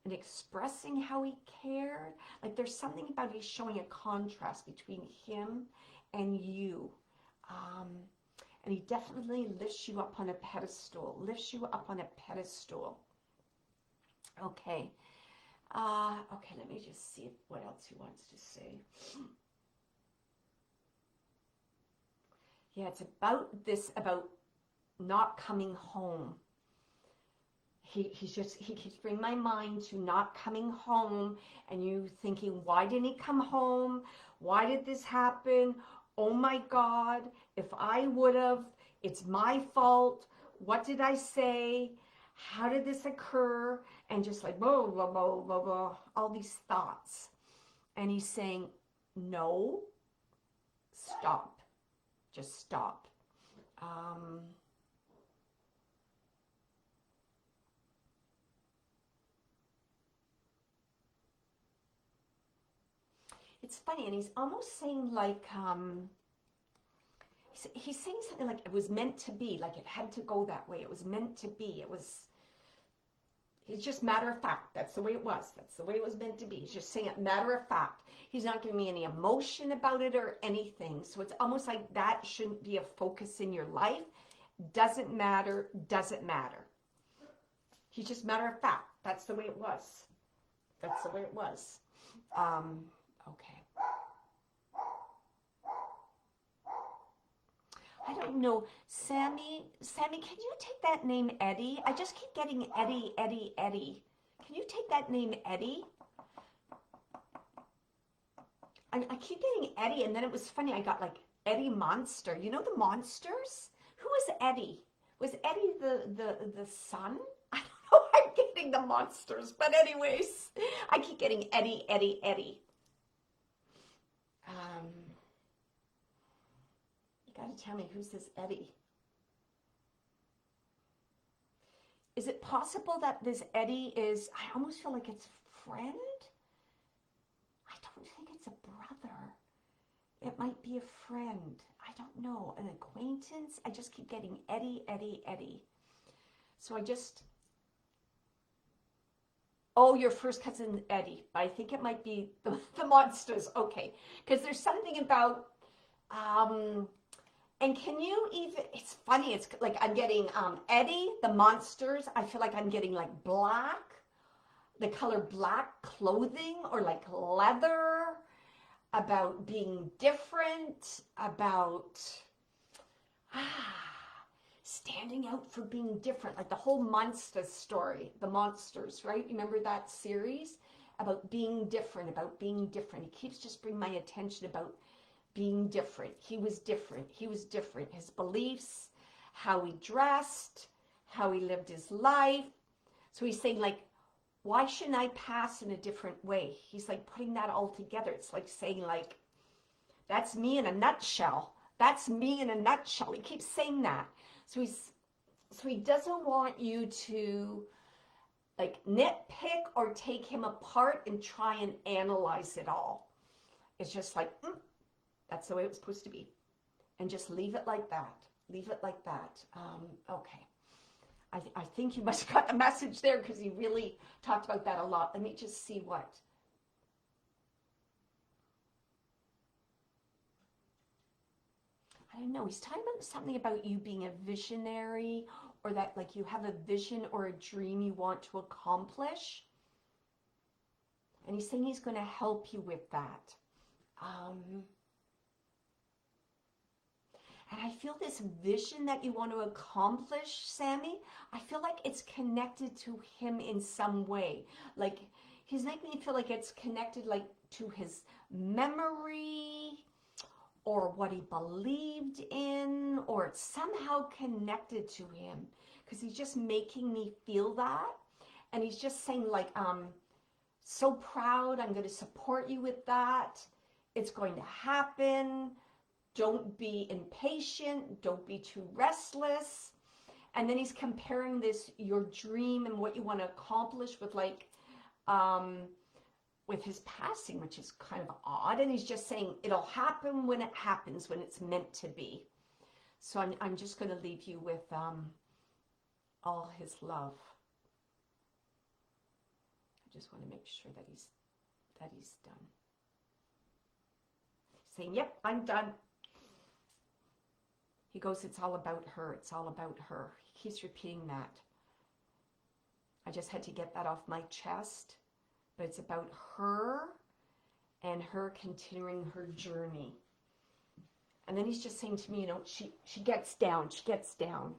and expressing how he cared. Like there's something about he's showing a contrast between him and you. And he definitely lifts you up on a pedestal, Okay. Okay, let me just see what else he wants to say. Yeah, it's about this, about not coming home. He keeps bringing my mind to not coming home, and you thinking, why didn't he come home? Why did this happen? Oh my God, if I would have, it's my fault. What did I say? How did this occur? And just like, blah, blah, blah, blah, blah, all these thoughts. And he's saying, no, stop. Just stop. It's funny, and he's almost saying like, he's saying something like it was meant to be, like it had to go that way. It was meant to be. It's just matter of fact. That's the way it was. That's the way it was meant to be. He's just saying it matter of fact. He's not giving me any emotion about it or anything. So it's almost like that shouldn't be a focus in your life. Doesn't matter. Doesn't matter. He's just matter of fact. That's the way it was. That's the way it was. Okay. I don't know. Sammy, can you take that name Eddie? I just keep getting Eddie. Can you take that name Eddie? I keep getting Eddie, and then it was funny. I got like Eddie Monster. You know the Monsters? Who was Eddie? Was Eddie the son? I don't know. I'm getting the Monsters, but anyways, I keep getting Eddie. You gotta tell me, who's this Eddie? Is it possible that this Eddie is, I almost feel like it's a friend? I don't think it's a brother. It might be a friend. I don't know. An acquaintance? I just keep getting Eddie. So oh, your first cousin Eddie. I think it might be the Monsters. Okay. Because there's something about, and can you even, it's funny, it's like I'm getting Eddie, the Monsters. I feel like I'm getting like black, the color black clothing, or like leather, about being different, about standing out for being different, like the whole Monsters story, the Monsters, right? Remember that series? About being different. He keeps just bringing my attention about being different. He was different. His beliefs, how he dressed, how he lived his life. So he's saying like, why shouldn't I pass in a different way? He's like putting that all together. It's like saying like, that's me in a nutshell. He keeps saying that. So he doesn't want you to like nitpick or take him apart and try and analyze it all. It's just like, that's the way it was supposed to be. And just leave it like that. Okay. I think you must have got the message there, because he really talked about that a lot. Let me just see what. I don't know. He's talking about something about you being a visionary, or that like you have a vision or a dream you want to accomplish. And he's saying he's going to help you with that. And I feel this vision that you want to accomplish, Sammy, I feel like it's connected to him in some way. Like, he's making me feel like it's connected like to his memory, or what he believed in, or it's somehow connected to him. Because he's just making me feel that. And he's just saying like, so proud, I'm going to support you with that. It's going to happen. Don't be impatient. Don't be too restless. And then he's comparing this, your dream and what you want to accomplish with like, with his passing, which is kind of odd. And he's just saying it'll happen when it happens, when it's meant to be. So I'm just going to leave you with all his love. I just want to make sure that he's done. He's saying, yep, I'm done. He goes, it's all about her. It's all about her. He keeps repeating that. I just had to get that off my chest. But it's about her and her continuing her journey. And then he's just saying to me, you know, she gets down. She gets down.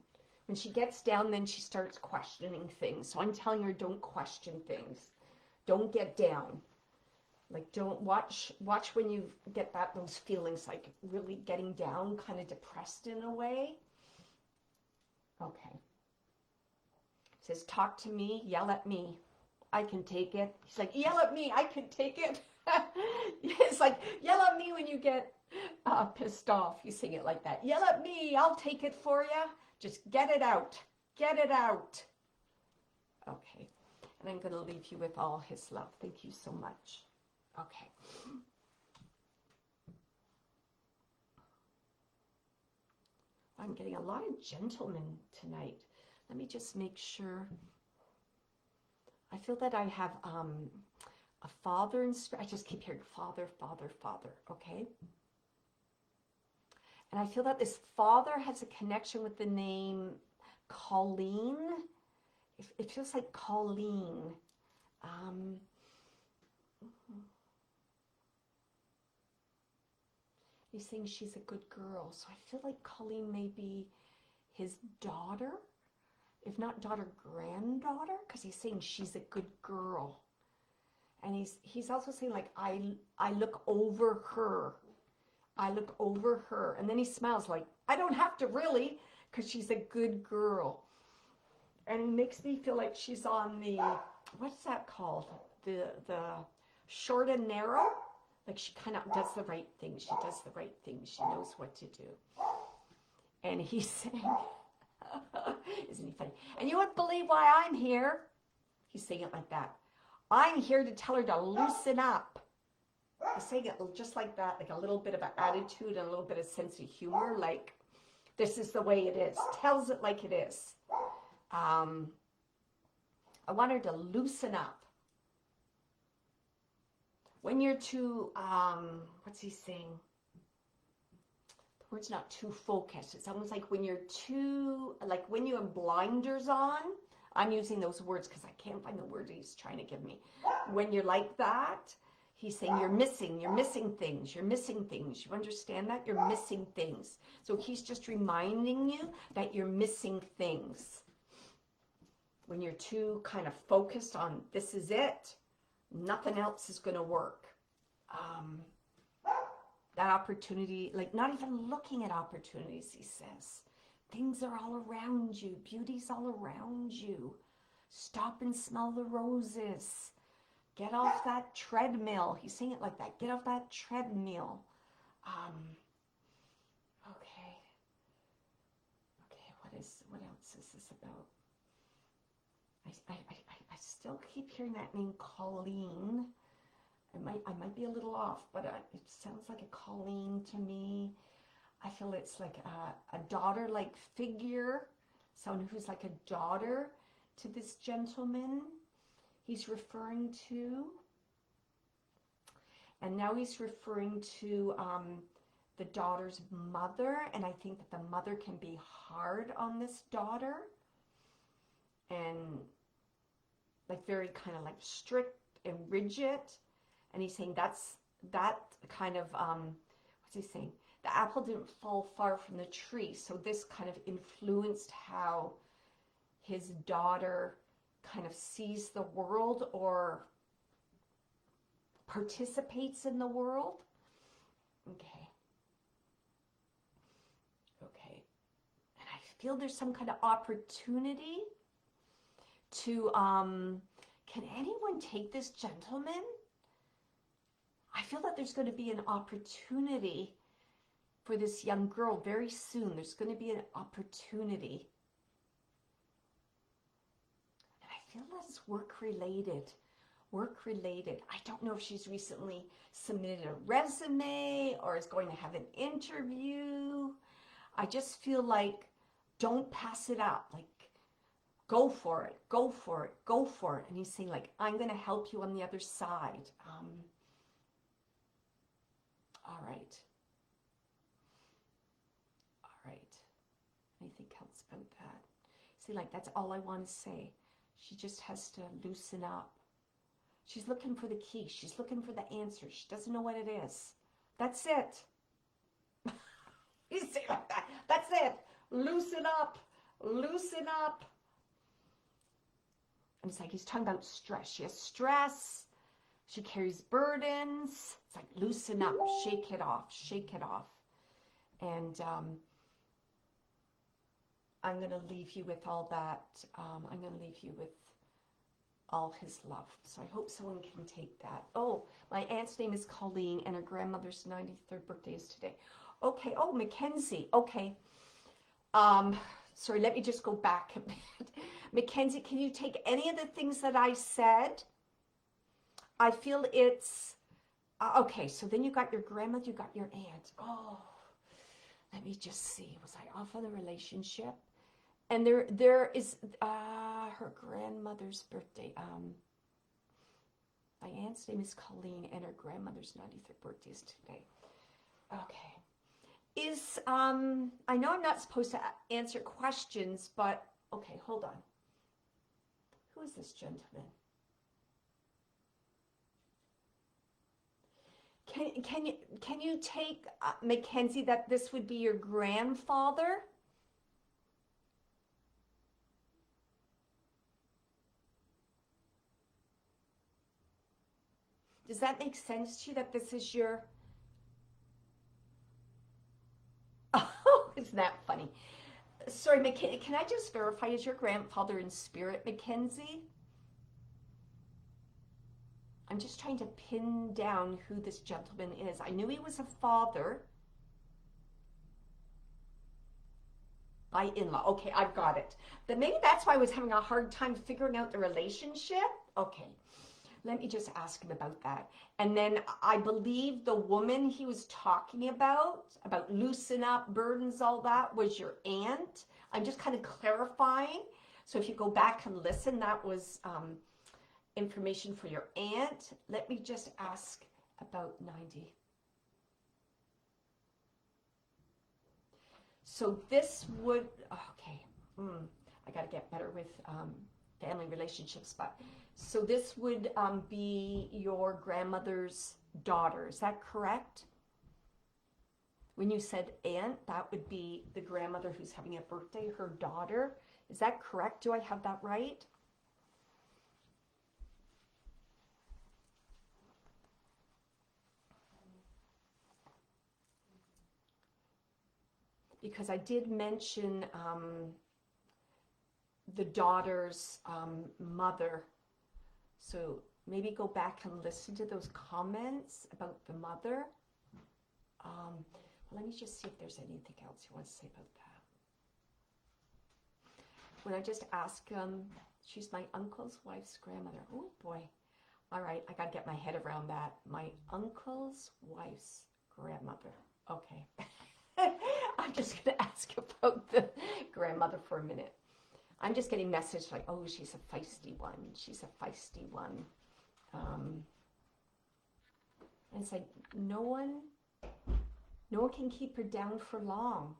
When she gets down, then she starts questioning things. So I'm telling her, don't question things. Don't get down. Like, don't watch when you get those feelings, like really getting down, kind of depressed in a way. Okay. It says, talk to me, yell at me. I can take it. He's like, yell at me, I can take it. It's like, yell at me when you get pissed off. You sing it like that. Yell at me, I'll take it for you. Just get it out. Get it out. Okay. And I'm going to leave you with all his love. Thank you so much. Okay. I'm getting a lot of gentlemen tonight. Let me just make sure. I feel that I have a father in spirit. I just keep hearing father, father, father. Okay. And I feel that this father has a connection with the name Colleen. It feels like Colleen. He's saying she's a good girl. So I feel like Colleen may be his daughter, if not daughter, granddaughter, because he's saying she's a good girl. And he's also saying, like, I look over her. I look over her. And then he smiles like, I don't have to really, because she's a good girl. And it makes me feel like she's on the, what's that called? The short and narrow. Like, she kind of does the right thing. She does the right thing. She knows what to do. And he's saying, isn't he funny? And you wouldn't believe why I'm here. He's saying it like that. I'm here to tell her to loosen up. He's saying it just like that, like a little bit of an attitude and a little bit of sense of humor. Like, this is the way it is. Tells it like it is. I want her to loosen up. When you're too, what's he saying? The word's not too focused. It's almost like when you're too, like when you have blinders on. I'm using those words because I can't find the word he's trying to give me. When you're like that, he's saying you're missing things. You're missing things. You understand that? You're missing things. So he's just reminding you that you're missing things. When you're too kind of focused on this is it, nothing else is going to work. That opportunity, like not even looking at opportunities, he says. Things are all around you. Beauty's all around you. Stop and smell the roses. Get off that treadmill. He's saying it like that. Get off that treadmill. Okay. Okay, what else is this about? I still keep hearing that name Colleen. I might be a little off, but it sounds like a Colleen to me. I feel it's like a daughter-like figure, someone who's like a daughter to this gentleman he's referring to. And now he's referring to the daughter's mother, and I think that the mother can be hard on this daughter and like very kind of like strict and rigid. And he's saying that kind of, what's he saying? The apple didn't fall far from the tree. So this kind of influenced how his daughter kind of sees the world or participates in the world. Okay. Okay. And I feel there's some kind of opportunity to, can anyone take this gentleman? I feel that there's going to be an opportunity for this young girl very soon. There's going to be an opportunity. And I feel that's work-related. Work-related. I don't know if she's recently submitted a resume or is going to have an interview. I just feel like don't pass it up. Like, go for it, go for it, go for it. And he's saying, like, I'm going to help you on the other side. All right. All right. Anything else about that? See, like, that's all I want to say. She just has to loosen up. She's looking for the key. She's looking for the answer. She doesn't know what it is. That's it. You say like that. That's it. Loosen up. Loosen up. And it's like he's talking about stress. She has stress. She carries burdens. It's like loosen up. Shake it off. Shake it off. And I'm going to leave you with all that. I'm going to leave you with all his love. So I hope someone can take that. Oh, my aunt's name is Colleen, and her grandmother's 93rd birthday is today. Okay. Oh, Mackenzie. Okay. Sorry, let me just go back a bit. Mackenzie, can you take any of the things that I said? I feel it's... okay, so then you got your grandmother, you got your aunt. Oh, let me just see. Was I off on the relationship? And there is her grandmother's birthday. My aunt's name is Colleen, and her grandmother's 93rd birthday is today. Okay. I know I'm not supposed to answer questions, but okay, hold on. Who is this gentleman? Can you take, Mackenzie, that this would be your grandfather? Does that make sense to you, that this is your... Oh, isn't that funny? Sorry, Mackenzie, can I just verify, is your grandfather in spirit, Mackenzie? I'm just trying to pin down who this gentleman is. I knew he was a father. By in-law. Okay, I've got it. But maybe that's why I was having a hard time figuring out the relationship. Okay, let me just ask him about that. And then I believe the woman he was talking about loosen up, burdens, all that, was your aunt. I'm just kind of clarifying. So if you go back and listen, that was information for your aunt. Let me just ask about 90. So this would, okay, I got to get better with family relationships, but so this would be your grandmother's daughter. Is that correct? When you said aunt, that would be the grandmother who's having a birthday, her daughter. Is that correct? Do I have that right? Because I did mention the daughter's mother. So maybe go back and listen to those comments about the mother. Well, let me just see if there's anything else you want to say about that. When I just ask, she's my uncle's wife's grandmother. Oh boy. All right, I got to get my head around that. My uncle's wife's grandmother. Okay. I'm just going to ask about the grandmother for a minute. I'm just getting messages like, oh, she's a feisty one. She's a feisty one. And it's like, no one can keep her down for long.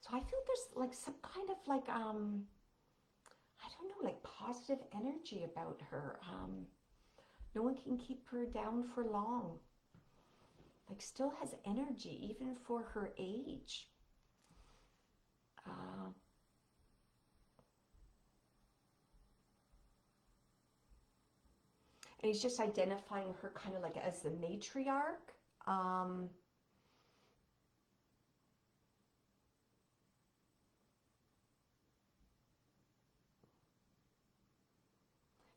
So I feel there's like some kind of like, I don't know, like positive energy about her. No one can keep her down for long. Like still has energy, even for her age. And he's just identifying her kind of like as the matriarch.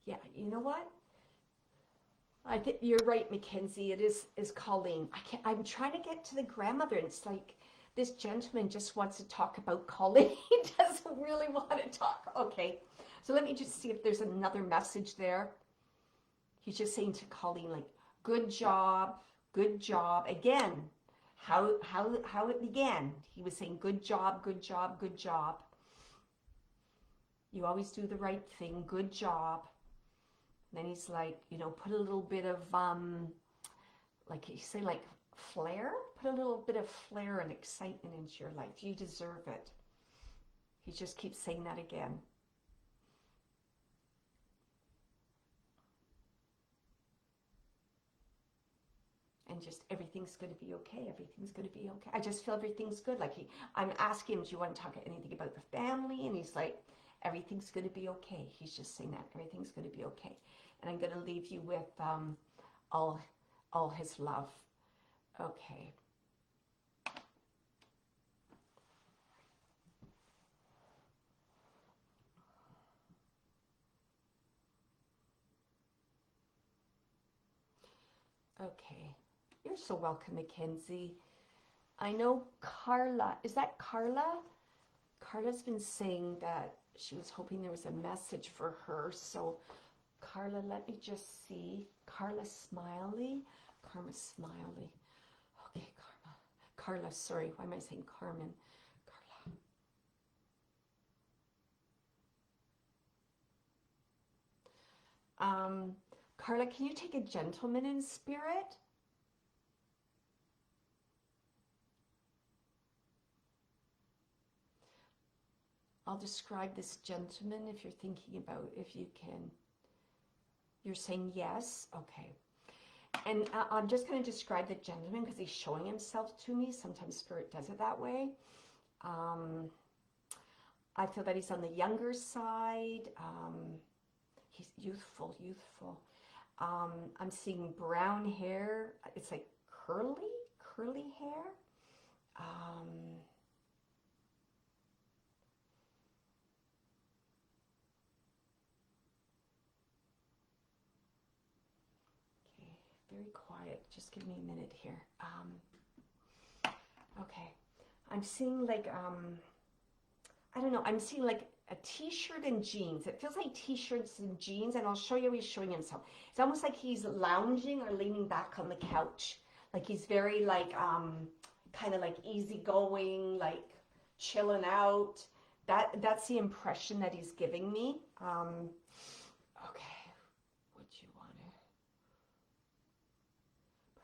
Yeah, you know what? I think you're right, Mackenzie. It is Colleen. I'm trying to get to the grandmother, and it's like This gentleman just wants to talk about Colleen. He doesn't really want to talk. Okay, so let me just see if there's another message there. He's just saying to Colleen, like, good job, good job. Again, how it began. He was saying, good job, good job, good job. You always do the right thing. Good job. And then he's like, you know, put a little bit of, like you say, like flair. Put a little bit of flair and excitement into your life. You deserve it. He just keeps saying that again. And just everything's going to be okay. Everything's going to be okay. I just feel everything's good. Like I'm asking him, do you want to talk anything about the family? And he's like, everything's going to be okay. He's just saying that everything's going to be okay. And I'm going to leave you with all his love. Okay. Okay. You're so welcome, Mackenzie. I know Carla, is that Carla? Carla's been saying that she was hoping there was a message for her. So Carla, let me just see. Carla Smiley. Karma Smiley. Okay, Karma. Carla, sorry. Why am I saying Carmen? Carla. Carla, can you take a gentleman in spirit? I'll describe this gentleman if you're thinking about if you can. You're saying yes? Okay. And I'm just going to describe the gentleman because he's showing himself to me. Sometimes Spirit does it that way. I feel that he's on the younger side. He's youthful. I'm seeing brown hair. It's like curly hair. Very quiet. Just give me a minute here. Okay. I'm seeing like, I don't know. I'm seeing like a t-shirt and jeans. It feels like t-shirts and jeans, and I'll show you how he's showing himself. It's almost like he's lounging or leaning back on the couch. Like he's very like, kind of like easygoing, like chilling out. That's the impression that he's giving me. Okay.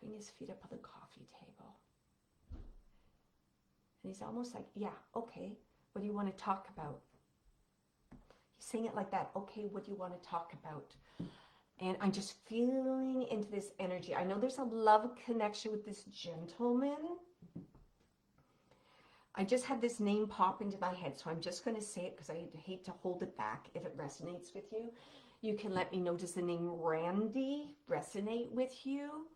Putting his feet up on the coffee table. And he's almost like, yeah, okay, what do you want to talk about? He's saying it like that. Okay, what do you want to talk about? And I'm just feeling into this energy. I know there's a love connection with this gentleman. I just had this name pop into my head, so I'm just going to say it because I hate to hold it back if it resonates with you. You can let me know, does the name Randy resonate with you?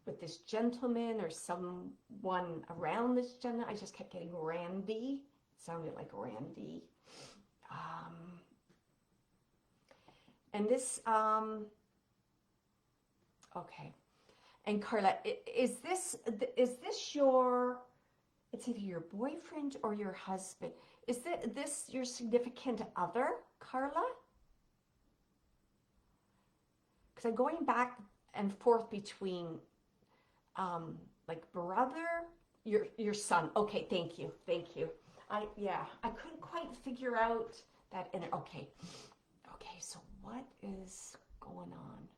With this gentleman or someone around this gentleman? I just kept getting Randy. It sounded like Randy. And this, okay. And Carla, is this your, it's either your boyfriend or your husband. Is this your significant other, Carla? Because I'm going back and forth between like brother, your son. Okay, thank you. I couldn't quite figure out that. Okay, so what is going on?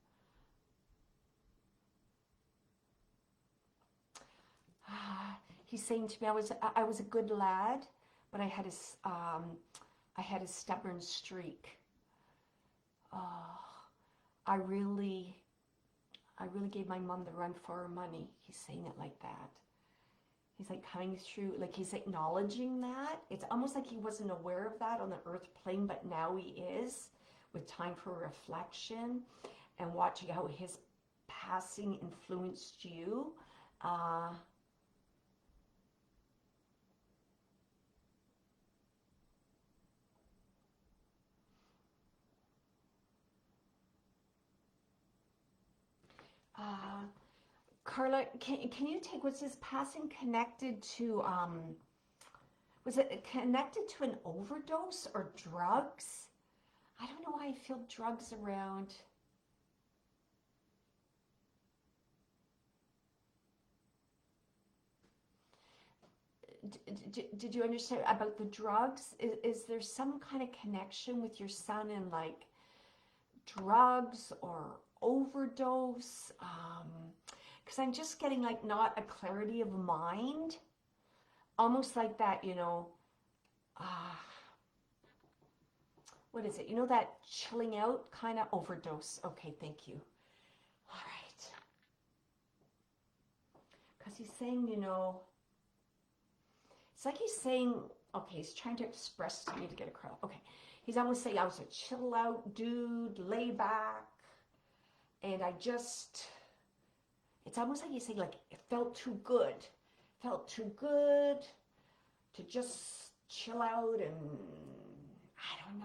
He's saying to me, I was a good lad, but I had a stubborn streak. I really gave my mom the run for her money. He's saying it like that. He's like coming through, like he's acknowledging that. It's almost like he wasn't aware of that on the earth plane, but now he is, with time for reflection and watching how his passing influenced you. Carla, can you take, was his passing connected to, was it connected to an overdose or drugs? I don't know why I feel drugs around. Did you understand about the drugs? Is there some kind of connection with your son in like drugs or overdose? Because I'm just getting like not a clarity of mind, almost like that, you know, uh, what is it? You know, that chilling out kind of overdose. Okay, thank you. All right. Because he's saying, you know, it's like he's saying, okay, he's trying to express to me to get across. Okay, he's almost saying I was a chill out dude, lay back, and I just, it's almost like he's saying like it felt too good, to just chill out, and I don't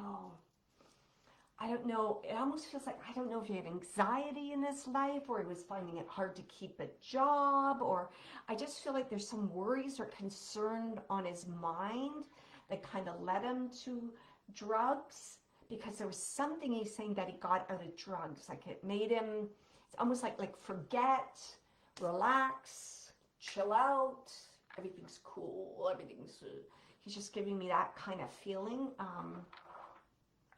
know. It almost feels like, I don't know if he had anxiety in his life or he was finding it hard to keep a job, or I just feel like there's some worries or concern on his mind that kind of led him to drugs, because there was something he's saying that he got out of drugs. Like it made him, it's almost like forget, relax, chill out, everything's cool, everything's, he's just giving me that kind of feeling.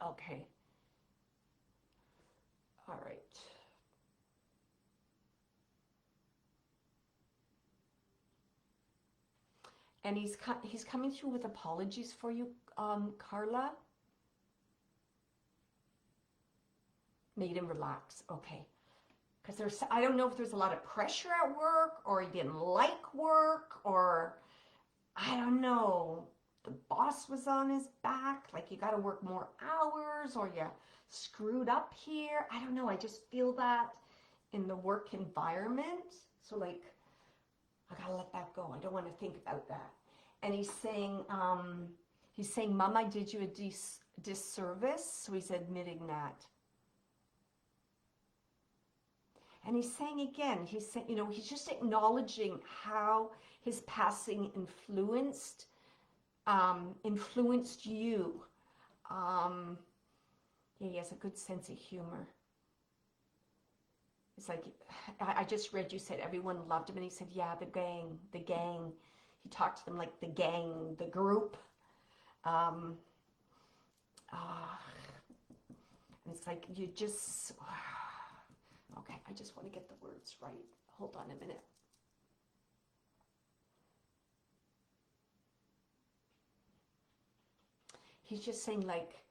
Okay. All right. And he's coming through with apologies for you, Carla. Made him relax. Okay. Because there's, I don't know if there's a lot of pressure at work, or he didn't like work, or I don't know. The boss was on his back, like you got to work more hours, or you screwed up here. I don't know. I just feel that in the work environment. So like, I gotta let that go. I don't want to think about that. And he's saying, Mom, I did you a disservice. So he's admitting that. And he's saying again, he's saying, you know, he's just acknowledging how his passing influenced you. Yeah, he has a good sense of humor. It's like, I just read, you said everyone loved him, and he said, yeah, the gang. He talked to them like the gang, the group. And it's like, you just, okay, I just want to get the words right. Hold on a minute. He's just saying like,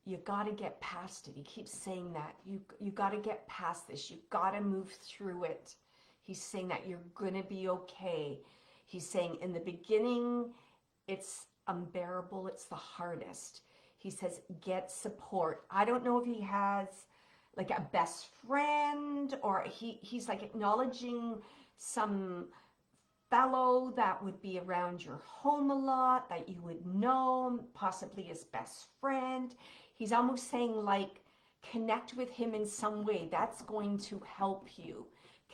you got to get past it. He keeps saying that. You got to get past this. You got to move through it. He's saying that you're going to be okay. He's saying in the beginning, it's unbearable. It's the hardest. He says, get support. I don't know if he has like a best friend, or he's like acknowledging some fellow that would be around your home a lot, that you would know, possibly his best friend. He's almost saying like, connect with him in some way. That's going to help you.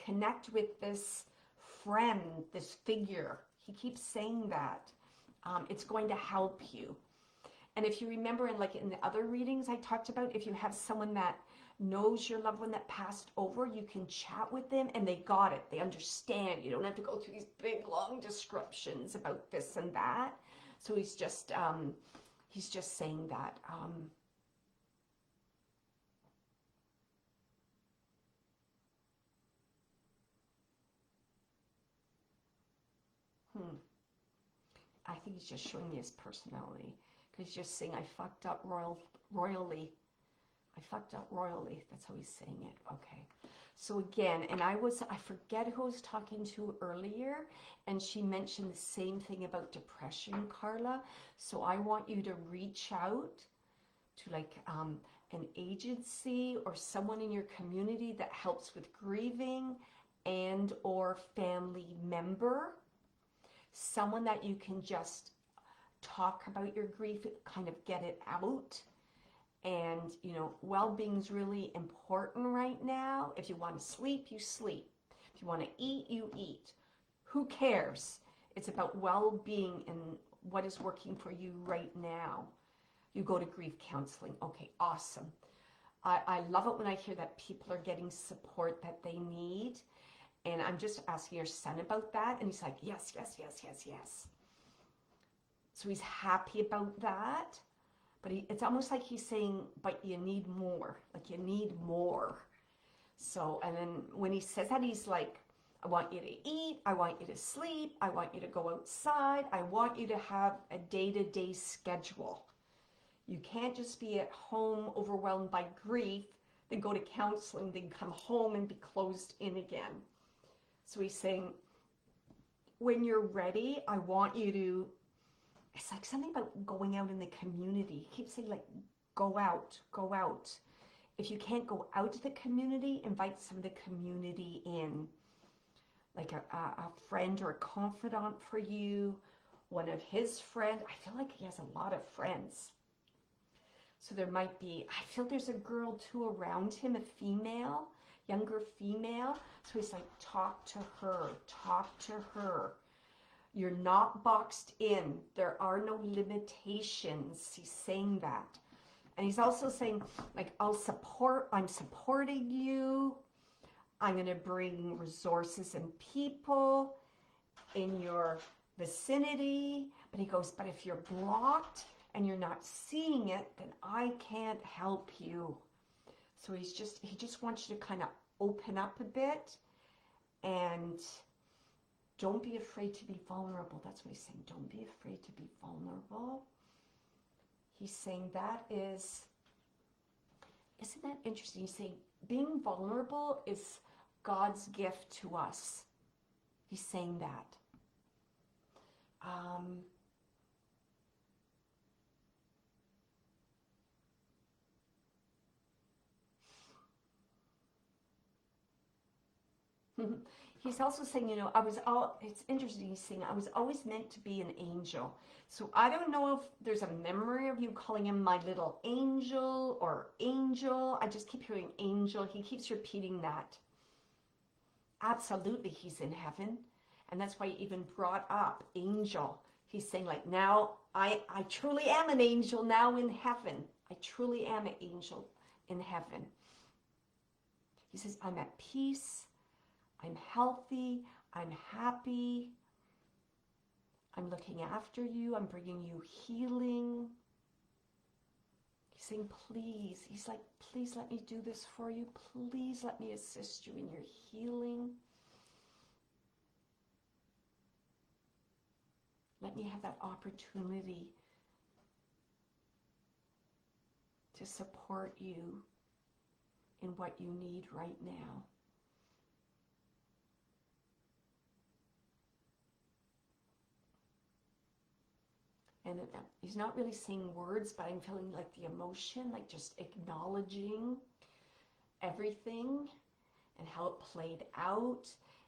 Connect with this friend, this figure. He keeps saying that. It's going to help you. And if you remember in the other readings I talked about, if you have someone that knows your loved one that passed over, you can chat with them and they got it. They understand. You don't have to go through these big, long descriptions about this and that. So he's just saying that. I think he's just showing me his personality. Because he's just saying, I fucked up royally. I fucked up royally. That's how he's saying it. Okay. So again, and I forget who I was talking to earlier, and she mentioned the same thing about depression, Carla. So I want you to reach out to like an agency or someone in your community that helps with grieving and or family member. Someone that you can just talk about your grief, kind of get it out. And, you know, well-being is really important right now. If you want to sleep, you sleep. If you want to eat, you eat. Who cares? It's about well-being and what is working for you right now. You go to grief counseling. Okay, awesome. I love it when I hear that people are getting support that they need. And I'm just asking your son about that. And he's like, yes, yes, yes, yes, yes. So he's happy about that. But it's almost like he's saying, but you need more. Like you need more. So, and then when he says that, he's like, I want you to eat. I want you to sleep. I want you to go outside. I want you to have a day-to-day schedule. You can't just be at home overwhelmed by grief, then go to counseling, then come home and be closed in again. So he's saying, when you're ready, I want you to, it's like something about going out in the community. He keeps saying like, go out, go out. If you can't go out to the community, invite some of the community in. Like a friend or a confidant for you, one of his friends. I feel like he has a lot of friends. So there might be, I feel there's a girl too around him, a female, younger female. So he's like, talk to her, talk to her. You're not boxed in. There are no limitations. He's saying that. And he's also saying, like, I'm supporting you. I'm going to bring resources and people in your vicinity. But he goes, but if you're blocked and you're not seeing it, then I can't help you. So he just wants you to kind of open up a bit and don't be afraid to be vulnerable. That's what he's saying. Don't be afraid to be vulnerable. He's saying that isn't that interesting? He's saying being vulnerable is God's gift to us. He's saying that. He's also saying, you know, it's interesting, he's saying, I was always meant to be an angel. So I don't know if there's a memory of you calling him my little angel or angel. I just keep hearing angel. He keeps repeating that. Absolutely, he's in heaven. And that's why he even brought up angel. He's saying like, now I truly am an angel now in heaven. I truly am an angel in heaven. He says, I'm at peace. I'm healthy, I'm happy, I'm looking after you, I'm bringing you healing. He's saying, please, he's like, please let me do this for you. Please let me assist you in your healing. Let me have that opportunity to support you in what you need right now. And he's not really saying words, but I'm feeling like the emotion, like just acknowledging everything and how it played out.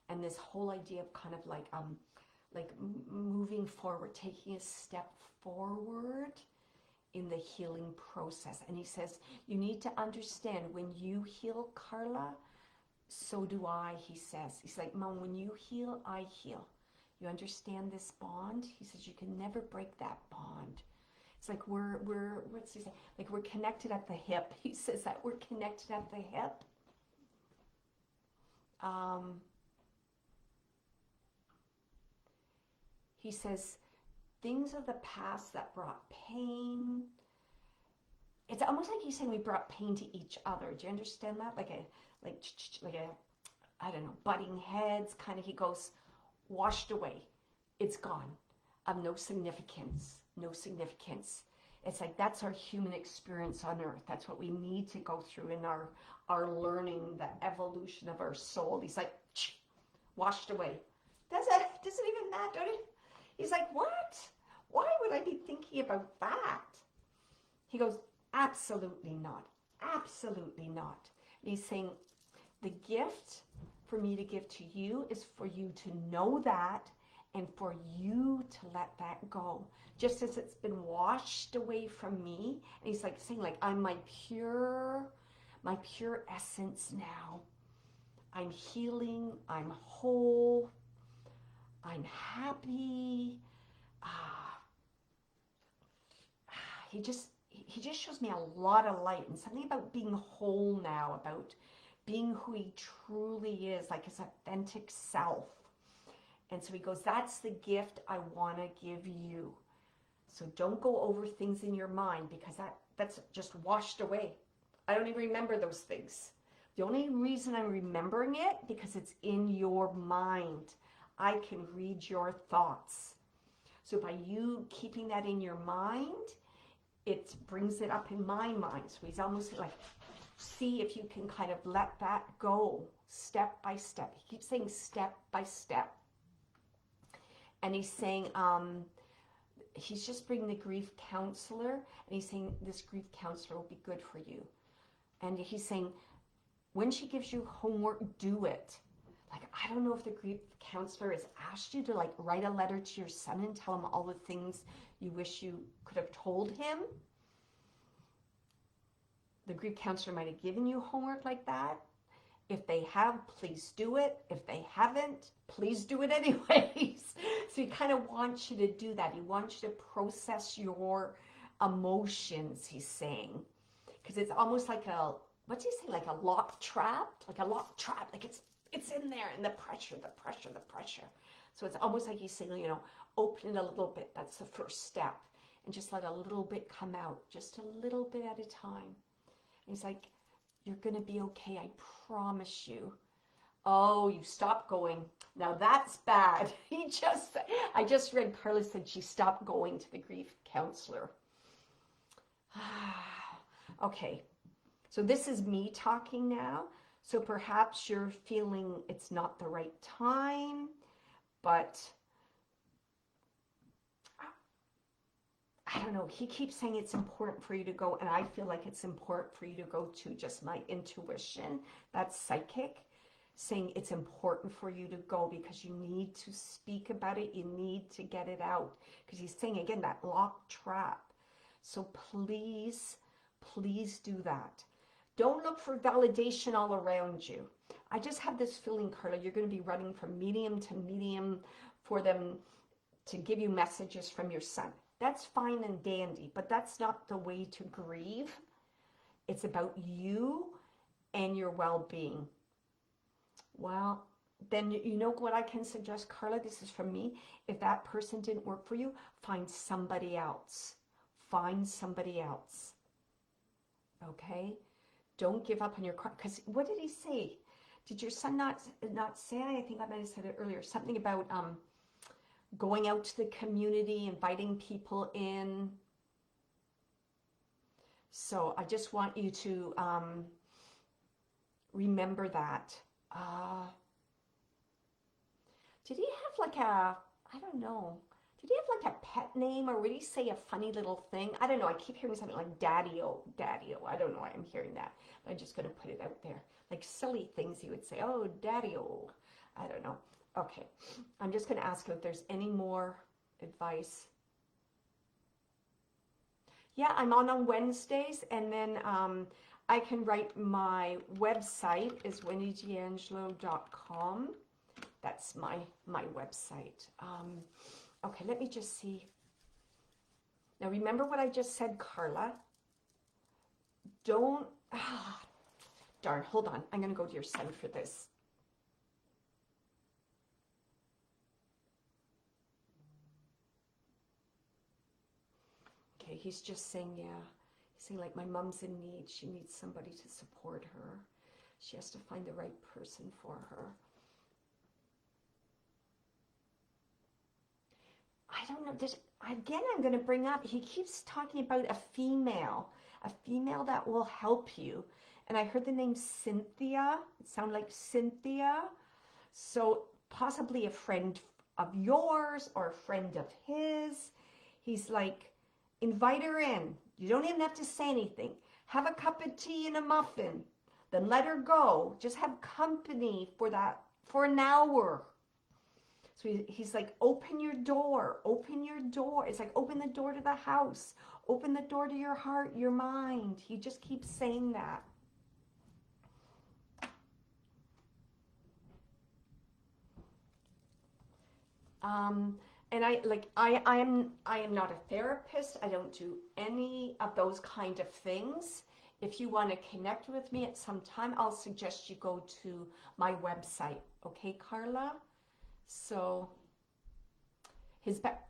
And this whole idea of kind of like moving forward, taking a step forward in the healing process. And he says, you need to understand when you heal, Carla, so do I, he says. He's like, Mom, when you heal, I heal. You understand this bond? He says you can never break that bond. It's like what's he say? Like we're connected at the hip. He says that we're connected at the hip. He says things of the past that brought pain. It's almost like he's saying we brought pain to each other. Do you understand that? Like a I don't know, butting heads kind of. He goes, washed away. It's gone. Of no significance. No significance. It's like that's our human experience on earth. That's what we need to go through in our learning, the evolution of our soul. He's like, washed away. Doesn't even matter. He's like, what? Why would I be thinking about that? He goes, absolutely not. Absolutely not. And he's saying, the gift for me to give to you is for you to know that and for you to let that go. Just as it's been washed away from me. And he's like saying like, I'm my pure essence now. I'm healing, I'm whole, I'm happy. He just shows me a lot of light and something about being whole now, about being who he truly is, like his authentic self. And so he goes, that's the gift I want to give you. So don't go over things in your mind, because that's just washed away. I don't even remember those things. The only reason I'm remembering it, because it's in your mind. I can read your thoughts. So by you keeping that in your mind, it brings it up in my mind. So he's almost like, see if you can kind of let that go step by step. He keeps saying step by step. And he's saying, he's just bringing the grief counselor, and he's saying this grief counselor will be good for you. And he's saying, when she gives you homework, do it. Like, I don't know if the grief counselor has asked you to like write a letter to your son and tell him all the things you wish you could have told him. The grief counselor might have given you homework like that. If they have, please do it. If they haven't, please do it anyways. So he kind of wants you to do that. He wants you to process your emotions, he's saying. Because it's almost like a, what do you say, like a lock trap? Like a lock trap, like it's in there, and the pressure. So it's almost like he's saying, you know, open it a little bit. That's the first step. And just let a little bit come out, just a little bit at a time. And he's like, you're going to be okay, I promise you. Oh, you stopped going. Now that's bad. I just read Carla said she stopped going to the grief counselor. Okay, so this is me talking now. So perhaps you're feeling it's not the right time, but I don't know. He keeps saying it's important for you to go, and I feel like it's important for you to go to. Just my intuition, that's psychic, saying it's important for you to go because you need to speak about it. You need to get it out, because he's saying again that lock trap. So please, please do that. Don't look for validation all around you. I just have this feeling, Carla, you're going to be running from medium to medium for them to give you messages from your son. That's fine and dandy, but that's not the way to grieve. It's about you and your well-being. Well, then you know what I can suggest, Carla? This is from me. If that person didn't work for you, find somebody else. Find somebody else. Okay? Don't give up on your car. Because what did he say? Did your son not say? I think I might have said it earlier. Something about going out to the community, inviting people in. So I just want you to remember that. Did he have like a, I don't know, did he have like a pet name, or would he say a funny little thing? I don't know. I keep hearing something like daddy-o, daddy-o. I don't know why I'm hearing that. But I'm just going to put it out there. Like silly things he would say. Oh, daddy-o. I don't know. Okay, I'm just going to ask him if there's any more advice. Yeah, I'm on Wednesdays, and then I can write my website is wendydiangelo.com. That's my website. Okay, let me just see. Now remember what I just said, Carla. Don't, darn, hold on. I'm going to go to your son for this. Okay, he's just saying, yeah. He's saying, like, my mom's in need. She needs somebody to support her. She has to find the right person for her. I don't know. Again, I'm going to bring up, he keeps talking about a female that will help you. And I heard the name Cynthia. It sounded like Cynthia. So possibly a friend of yours or a friend of his. He's like, invite her in. You don't even have to say anything. Have a cup of tea and a muffin. Then let her go. Just have company for an hour. So he's like, open your door. Open your door. It's like, open the door to the house. Open the door to your heart, your mind. He just keeps saying that. And I am not a therapist. I don't do any of those kind of things. If you want to connect with me at some time, I'll suggest you go to my website. Okay, Carla? So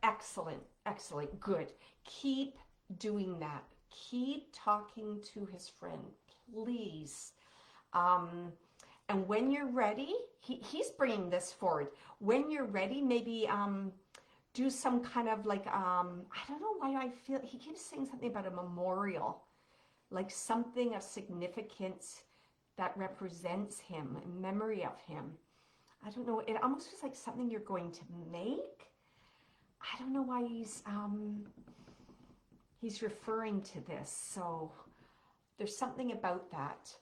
excellent, excellent, good. Keep doing that. Keep talking to his friend, please. And when you're ready, he's bringing this forward. When you're ready, maybe do some kind of like, I don't know why I feel, he keeps saying something about a memorial, like something of significance that represents him, in memory of him. I don't know, it almost feels like something you're going to make. I don't know why he's referring to this, so there's something about that.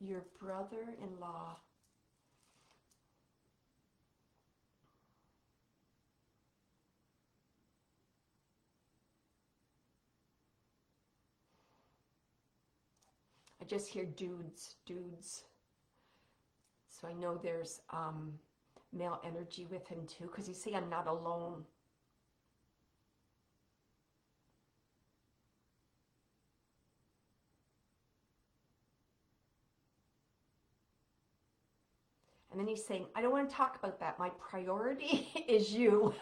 Your brother-in-law. I just hear dudes. So I know there's male energy with him too, because he's saying I'm not alone. And then he's saying, I don't want to talk about that. My priority is you.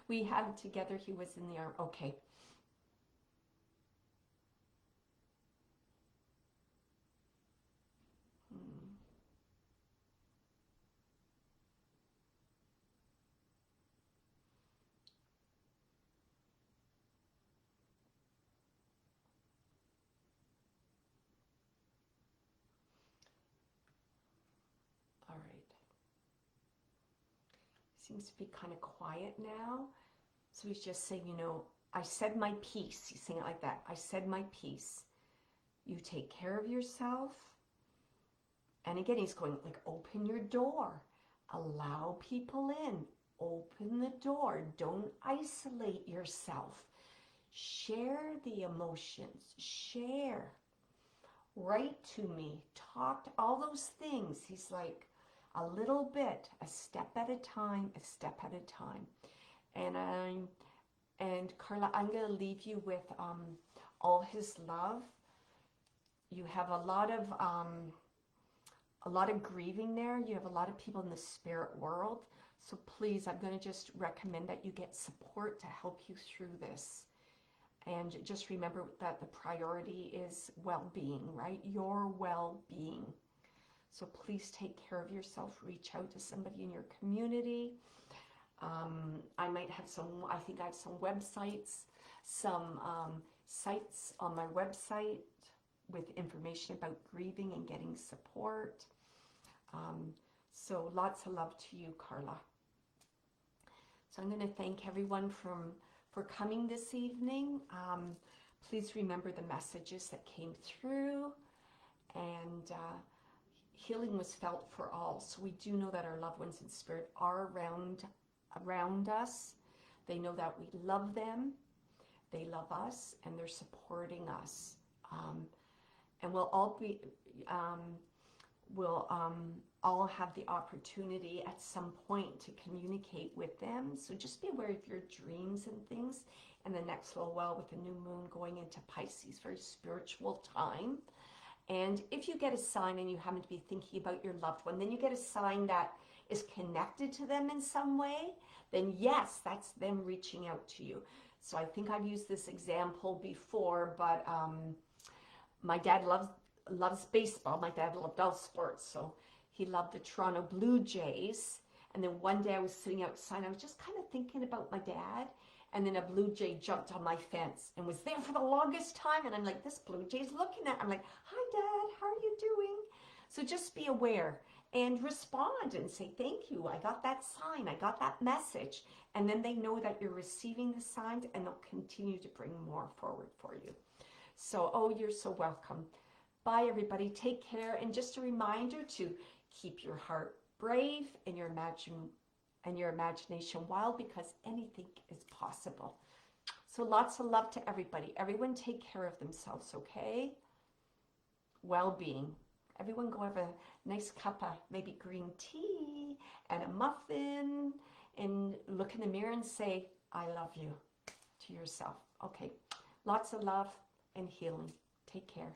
We had together, he was in the arm. Okay. All right. Seems to be kind of quiet now. So he's just saying, you know, I said my piece. He's saying it like that. I said my piece. You take care of yourself. And again, he's going like, open your door. Allow people in. Open the door. Don't isolate yourself. Share the emotions. Share. Write to me. Talk. All those things. He's like, a little bit, a step at a time, a step at a time. And Carla, I'm going to leave you with all his love. You have a lot of grieving there. You have a lot of people in the spirit world. So please, I'm going to just recommend that you get support to help you through this. And just remember that the priority is well-being, right? Your well-being. So please take care of yourself. Reach out to somebody in your community. I might have I think I have some websites, some sites on my website with information about grieving and getting support. So lots of love to you, Carla. So I'm going to thank everyone for coming this evening. Please remember the messages that came through, and healing was felt for all. So we do know that our loved ones in spirit are around us. They know that we love them, they love us, and they're supporting us. And we'll all all have the opportunity at some point to communicate with them. So just be aware of your dreams and things. And the next little while with the new moon going into Pisces, very spiritual time. And if you get a sign and you happen to be thinking about your loved one, then you get a sign that is connected to them in some way, then yes, that's them reaching out to you. So I think I've used this example before, but my dad loves baseball. My dad loved all sports, so he loved the Toronto Blue Jays. And then one day I was sitting outside, I was just kind of thinking about my dad, and then a blue jay jumped on my fence and was there for the longest time. And I'm like, this blue jay's looking at me. I'm like, hi, Dad, how are you doing? So just be aware and respond and say, thank you. I got that sign. I got that message. And then they know that you're receiving the signs, and they'll continue to bring more forward for you. So, oh, you're so welcome. Bye, everybody. Take care. And just a reminder to keep your heart brave and your imagination wild, because anything is possible. So lots of love to everybody. Everyone take care of themselves, okay? Well-being. Everyone go have a nice cup of maybe green tea and a muffin and look in the mirror and say, I love you to yourself. Okay. Lots of love and healing. Take care.